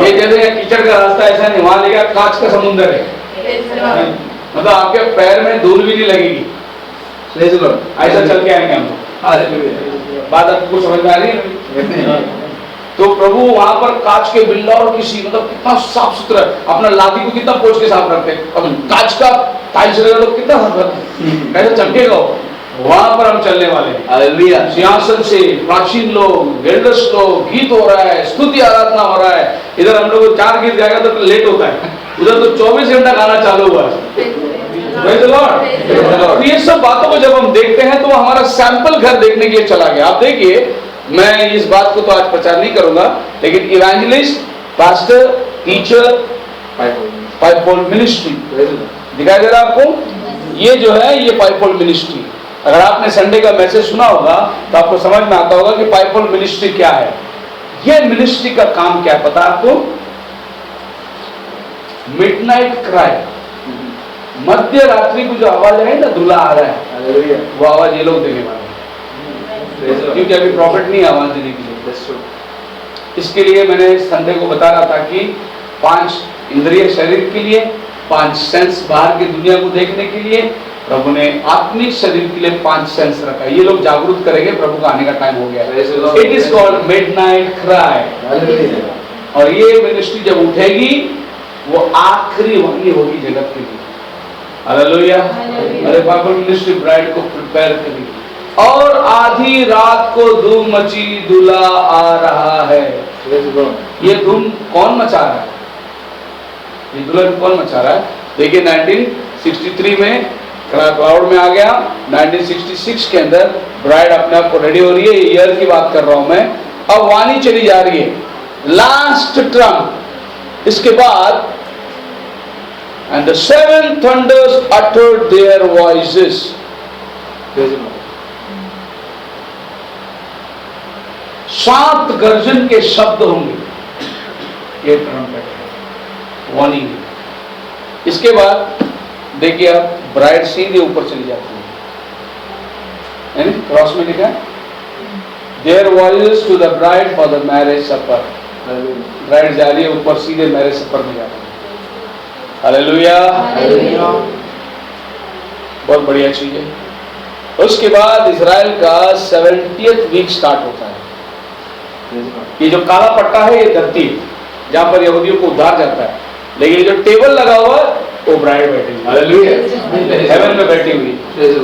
ये जैसे कीचड़ का रास्ता ऐसा नहीं, वहाँ देखा कांच का समुंदर है, मतलब आपके पैर में धूल भी नहीं लगेगी। Praise the Lord. ऐसा चल के आएंगे हम लोग। Hallelujah. बात आपको समझ में आ रही है? तो प्रभु वहां पर कांच के बिल्डर किसी मतलब कितना साफ सुथरा, अपना लादी को कितना पोंछ के साफ रखते हैं, अब कांच का टाइल्स लगा तो कितना साफ रखते हैं, कैसे चमकेगा। वहां पर हम चलने वाले हैं। Hallelujah. सिंहासन से प्राचीन लोग, एल्डर्स लोग, गीत हो रहा है, स्तुति आराधना हो रहा है। इधर हम लोग को 4 गीत गाएगा तो लेट होता है, उधर तो 24 घंटा गाना चालू हुआ है। Praise the Lord. तो ये सब बातों को जब हम देखते हैं तो वो हमारा सैंपल घर देखने के लिए चला गया। आप देखिए, मैं इस बात को तो आज प्रचार नहीं करूंगा, लेकिन evangelist, pastor, teacher, fivefold ministry दिखाई दे रहा है आपको। ये जो है ये फाइवफोल्ड मिनिस्ट्री, अगर आपने संडे का मैसेज सुना होगा तो आपको समझ में आता होगा कि फाइवफोल्ड मिनिस्ट्री क्या है। ये मिनिस्ट्री का काम क्या है पता है आपको? मिडनाइट क्राई, मध्य रात्रि को जो आवाज है ना, दूल्हा आ रहा है, Hallelujah. वो आवाज ये लोग देने वाले हैं, Praise the Lord. क्योंकि अभी प्रॉफिट नहीं है आवाज देने के लिए। That's true. इसके लिए मैंने संडे को बता रहा था कि 5 इंद्रिय शरीर के लिए, 5 सेंस बाहर की दुनिया को देखने के लिए, प्रभु ने आत्मिक शरीर के लिए 5 सेंस रखा। ये लोग जागरूक करेंगे, प्रभु का आने का टाइम हो गया। Praise the Lord. It is called midnight cry. Hallelujah. और ये मिनिस्ट्री जब उठेगी वो आखिरी वाणी होगी जगत के लिए। हालेलुया। अरे बाइबल मिनिस्ट्री ब्राइड को प्रिपेयर करेगी। और आधी रात को धूम मची, दूल्हा आ रहा है। Praise the Lord. ये धूम कौन मचा रहा है? ये दुल्हन कौन मचा रहा है? देखिए 1963 में क्राउड में आ गया, 1966 के अंदर ब्राइड अपने आप को रेडी हो रही है। ईयर की बात कर रहा हूं मैं। अब वाणी चली जा रही है, लास्ट ट्रम्प, इसके बाद and the 7 thunders uttered their voices. Praise the Lord. 7 गर्जन के शब्द होंगे, ये ट्रम्पेट वार्निंग। इसके बाद देखिए आप ब्राइड सीधे ऊपर चली जाती है, क्रॉस में लिखा है their voice to the bride for the marriage supper. Bride जा रही है ऊपर, सीधे मैरिज सपर में जा रही है। हालेलुया। बहुत बढ़िया चीज है। उसके बाद इजराइल का 70th वीक स्टार्ट होता है। ये जो काला पट्टा है ये धरती है जहां पर यहूदियों को उद्धार जाता है, लेकिन जो टेबल लगा हुआ है वो ब्राइड बैठी हुई, हालेलुया, हेवन में बैठी हुई,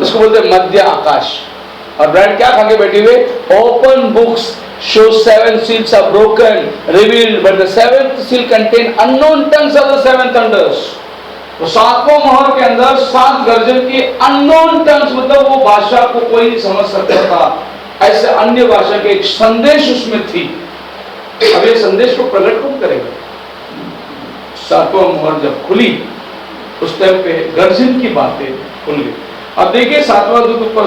उसको बोलते हैं मध्य आकाश। और ब्राइड क्या खा के बैठी हुई? Open books show 7 seals are broken, revealed, but the 7th seal contain unknown tongues of the 7 thunders. तो 7वां मोहर के अंदर 7 गर्जन की अननोन टंग्स, मतलब वो भाषा को कोई नहीं समझ सकता था, ऐसे अन्य भाषा के एक संदेश उसमें थी। अब ये संदेश को प्रकट कौन करेगा? 7वां मोहर जब खुली उस टाइम पे गर्जन की बातें खुल गई। अब देखिए 7वां दूत ऊपर,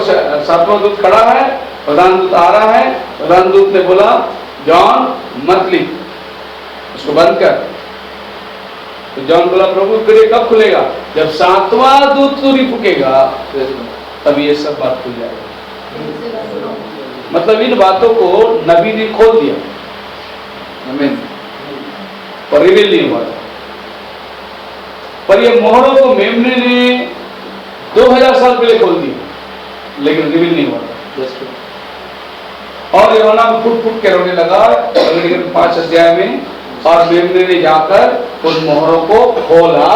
7वां दूत खड़ा है, प्रधान दूत आ रहा है। प्रधान दूत ने बोला जॉन मत लिख, उसको बंद कर। तो जॉन बोला प्रभु फिर ये कब खुलेगा? जब 7वां दूत तुरी फूकेगा तब ये सब बात खुल जाएगी। मतलब इन बातों को नबी ने खोल दिया, आमीन, पर रिवील नहीं हुआ था। पर ये मोहरों को मेमने ने 2000 साल पहले खोल दिया, लेकिन रिवील नहीं हुआ था। और यूहन्ना फुट फुट के रोने लगा 5 अध्याय में, और मेमने ने जाकर उन मोहरों को खोला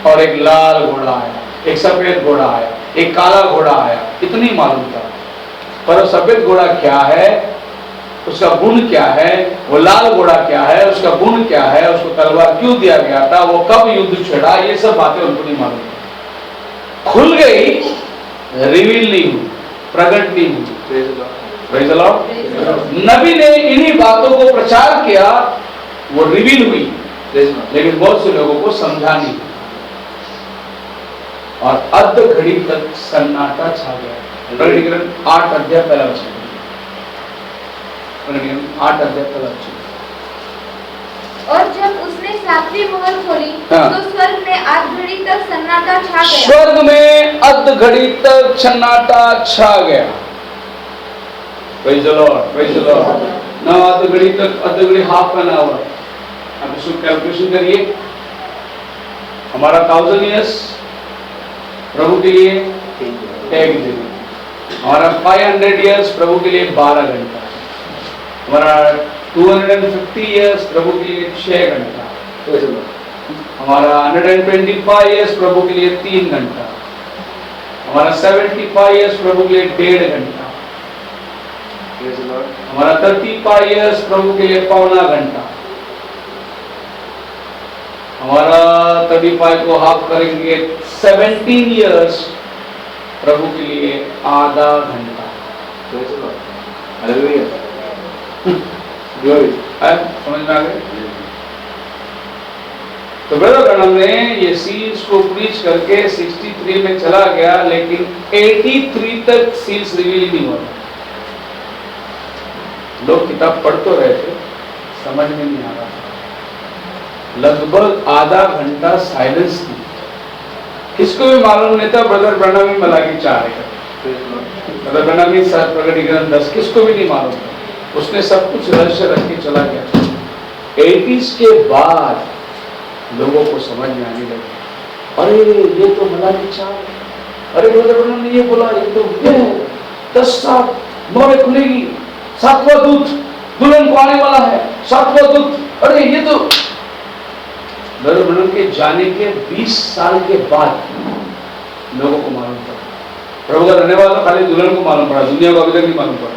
और एक लाल घोड़ा आया, एक सफेद घोड़ा आया, एक काला घोड़ा आया। इतनी मालूम था। पर वो सफेद घोड़ा क्या है, उसका गुण क्या है, वो लाल घोड़ा क्या है, उसका गुण क्या है, उसको तलवार क्यों दिया गया था, वो कब युद्ध छेड़ा, ये सब बातें उनको नहीं मालूम। खुल गई, रिवील नहीं हुई, प्रकट नहीं हुई। Praise the Lord। नबी ने इन्हीं बातों को प्रचार किया, वो रिवील हुई, लेकिन बहुत से लोगों को समझा नहीं। और अध घड़ी तक सन्नाटा छा गया। प्रकटीकरण 8 अध्याय पहला वचन। प्रकटीकरण 8 अध्याय पहला वचन। और जब उसने सातवीं मोहर खोली हाँ। तो स्वर्ग में आध घड़ी तक सन्नाटा छा गया। स्वर्ग में अध घड़ी तक सन्नाटा छा गया। Praise the Lord, praise the Lord। ना अध घड़ी तक, अध घड़ी हाफ एन आवर। अब इसको कैलकुलेशन करिए। हमारा 1000 years प्रभु के लिए 1 दिन, हमारा 500 years प्रभु के लिए 12 घंटा, हमारा 250 years प्रभु के लिए 6 घंटा, हमारा 125 years प्रभु के लिए 3 घंटा, हमारा 75 years प्रभु के लिए 1.5 घंटा, हमारा 35 years प्रभु के लिए 1.25 घंटा, हमारा 35 को हाफ करेंगे 17 years प्रभु के लिए आधा घंटा। समझ में आ गए? तो ब्रदर ब्रैनम ने ये सील्स को प्रीच करके 63 में चला गया, लेकिन 83 तक सील्स रिवील नहीं हुआ। लोग किताब पढ़ तो रहे थे, समझ में नहीं आ रहा था। लगभग आधा घंटा साइलेंस थी। किसको भी मालूम नहीं था ब्रदर ब्रैनम ही मलाकी 4 है, ब्रदर ब्रैनम ही प्रकटीकरण 10, किसको भी नहीं मालूम था। उसने सब कुछ रहस्य रख के चला गया। 80s के बाद लोगों को समझ में आने लगे, अरे ये तो मलाकी 4 है, अरे ब्रदर ब्रैनम ने ये बोला, ये तो ये है 10 साल मोहरें खुलेगी, 7वां दूत दुल्हन को आने वाला है, 7वां दूत, अरे ये तो ब्रदर ब्रैनम के जाने के 20 साल के बाद लोगों को मालूम पड़ा। प्रभु का धन्यवाद, तो खाली दुल्हन को मालूम पड़ा, दुनिया को अभी तक नहीं मालूम पड़ा।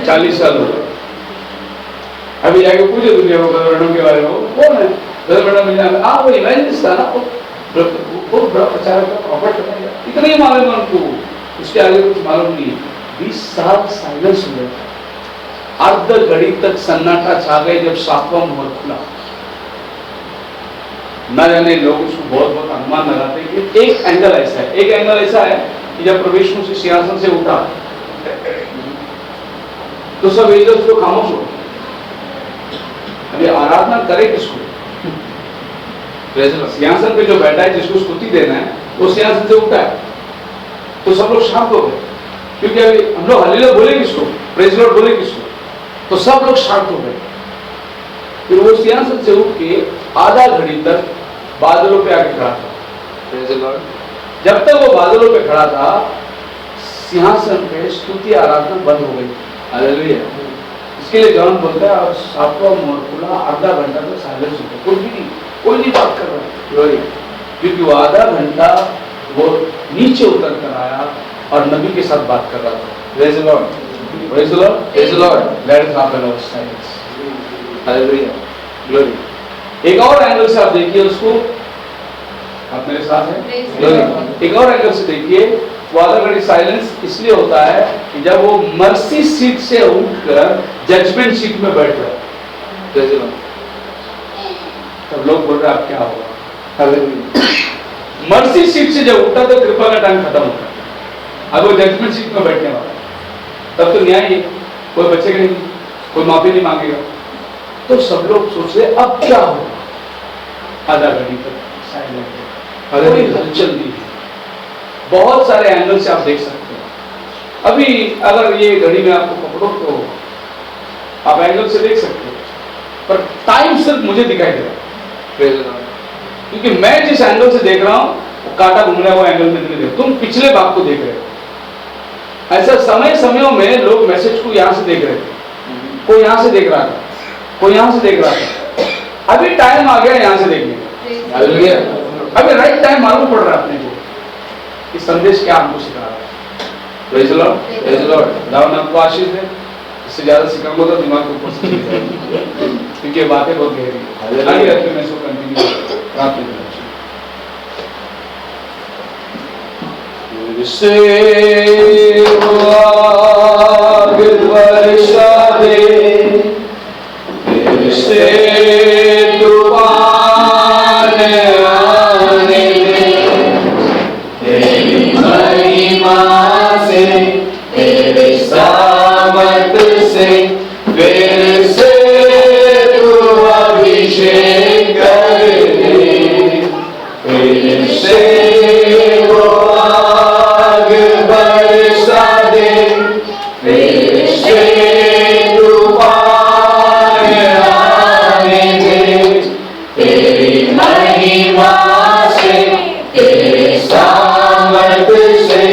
40 साल हो गए। अभी जाके पूछे दुनिया को ब्रदर ब्रैनम के बारे में, वो कौन है ब्रदर ब्रैनम? वो इवेंजलिस्ट था ना, वो बड़ा प्रचारक था, प्रॉफिट था, इतना ही मालूम है उनको, उसके आगे कुछ मालूम नहीं है। 20 साल साइलेंस हो गया। अर्ध घड़ी तक सन्नाटा छा गए जब 7वां मोहर खुला। न जाने लोग उसको बहुत बहुत अनुमान लगाते हैं कि एक एंगल ऐसा है, एक एंगल ऐसा है कि जब प्रभु यीशु मसीह सिंहासन से उठा तो सब एंगल्स को खामोश हो। अभी आराधना करे किसको? सिंहासन पे जो बैठा है, जिसको स्तुति देना है, वो सिंहासन से उठा है, तो सब लोग शांत हो गए। क्योंकि अभी हम लोग हालेलुया बोले किसको, प्रेज लॉर्ड बोले किसको, तो सब लोग शांत हो गए। फिर वो सिंहासन से उठ के आधा घड़ी तक बादलों पे आके खड़ा था। जब तक वो बादलों पे खड़ा था, सिंहासन पे स्तुति आराधना बंद हो गई। हालेलुया। इसके लिए जॉन बोलता है, और 7वां मोहर खुला, आधा घंटा तक साइलेंस हो गया, कोई नहीं बात कर रहा है, क्योंकि वो आधा घंटा वो नीचे उतर कर आया और नबी के साथ बात कर रहा था। Praise the lord, praise the lord, praise the Lord. Let us have our silence. Hallelujah, glory. एक और एंगल से आप देखिए उसको, आप मेरे साथ हैं? ग्लोरी। एक और एंगल से देखिए, वो आधा घड़ी साइलेंस इसलिए होता है कि जब वो मर्सी सीट से उठकर जजमेंट सीट में बैठ रहे, प्रेज द लॉर्ड, तब लोग बोल रहे आप क्या होगा? हालेलुया। मर्सी सीट से जब उठा तो कृपा का टाइम खत्म होता है, अब वो जजमेंट सीट में बैठने वाला, तब तो न्याय है, कोई बचेगा नहीं, कोई माफी नहीं मांगेगा। तो सब लोग सोच रहे अब क्या होगा? आधा घड़ी तक साइलेंट, कोई हलचल नहीं है। बहुत सारे एंगल से आप देख सकते हैं। अभी अगर ये घड़ी में आपको पकड़ो तो आप एंगल से देख सकते हो, पर टाइम सिर्फ मुझे दिखाई दे रहा है, क्योंकि मैं जिस एंगल से देख रहा हूं कांटा घूम रहा है, वो एंगल में नहीं देख, तुम पिछले भाग को देख रहे हो। ऐसा समय समयों में लोग मैसेज को यहां से देख रहे थे, कोई यहां से देख रहा था, कोई यहां से देख रहा था, अभी टाइम आ गया यहाँ से देखने का। हालेलुया। अभी राइट टाइम मालूम पड़ रहा है अपने को कि संदेश क्या हमको सिखा रहा है। Praise the lord, praise the Lord. खुदा ने आपको आशीष दे। इससे ज्यादा सिखाऊंगा तो दिमाग के ऊपर से चली जाएगी, क्योंकि ये बातें बहुत गहरी हैं। आगे रखते मैं इसको कंटिन्यू प्रार्थना करूँ। से आग वर्षा दे, फिर से तूफान आने दे, तेरी महिमा से, तेरी सामर्थ से, फिर से तू अभिषेक कर दे, फिर से वो आग बरसा दे, फिर से तूफान आने दे, तेरी महिमा से, तेरे सामर्थ से,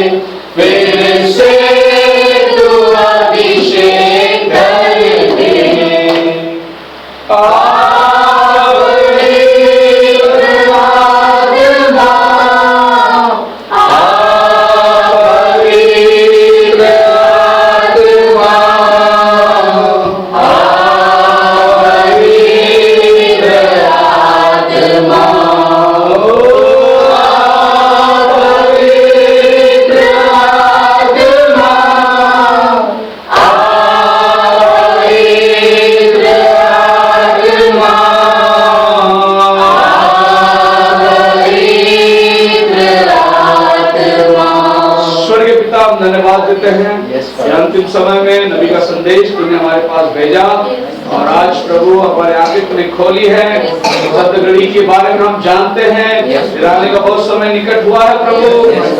फिर से तू अभिषेक कर दे। धन्यवाद देते हैं कि अंतिम समय में नबी का संदेश तूने हमारे पास भेजा, और आज प्रभु हमारे आंखें तूने खोली है। सतघड़ी के बारे में हम जानते हैं, फिराने का बहुत समय निकट हुआ है प्रभु।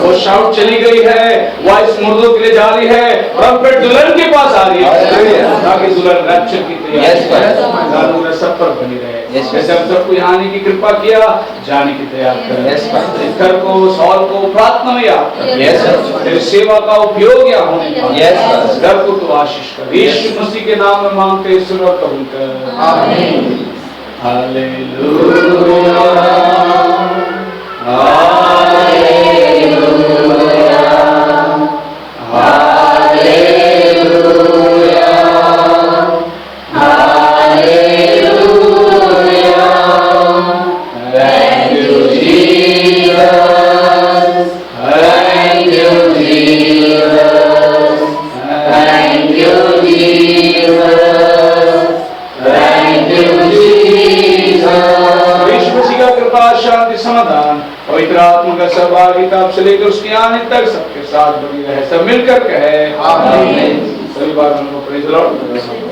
वो शाउट चली गई है, वॉइस मुर्दों के लिए जा रही है, और अब फिर दुल्हन के पास आ रही है, ताकि दुल्हन रैप्चर की तैयारी सब पर बनी रहे। जैसे हम सबको यहाँ आने की कृपा किया, जाने की तैयार करें। घर को, सॉल को प्रार्थना में याद कर, तेरी सेवा का उपयोग यहाँ होने का घर को तो आशीष कर। यीशु मसीह के नाम में मांगते सुन और कबूल कर। आमीन। Hallelujah, hallelujah, hallelujah, hallelujah. Thank you, Jesus. Thank you, Jesus. Thank you, Jesus. Thank you, Jesus. यीशु मसीह का कृपा, शांति, समाधान, पवित्र आत्मा का सहभागिता अब से लेकर उसके आने तक सबके साथ बनी रहे। सब मिलकर कहे आमीन। सभी बार उनको प्रेज द लॉर्ड।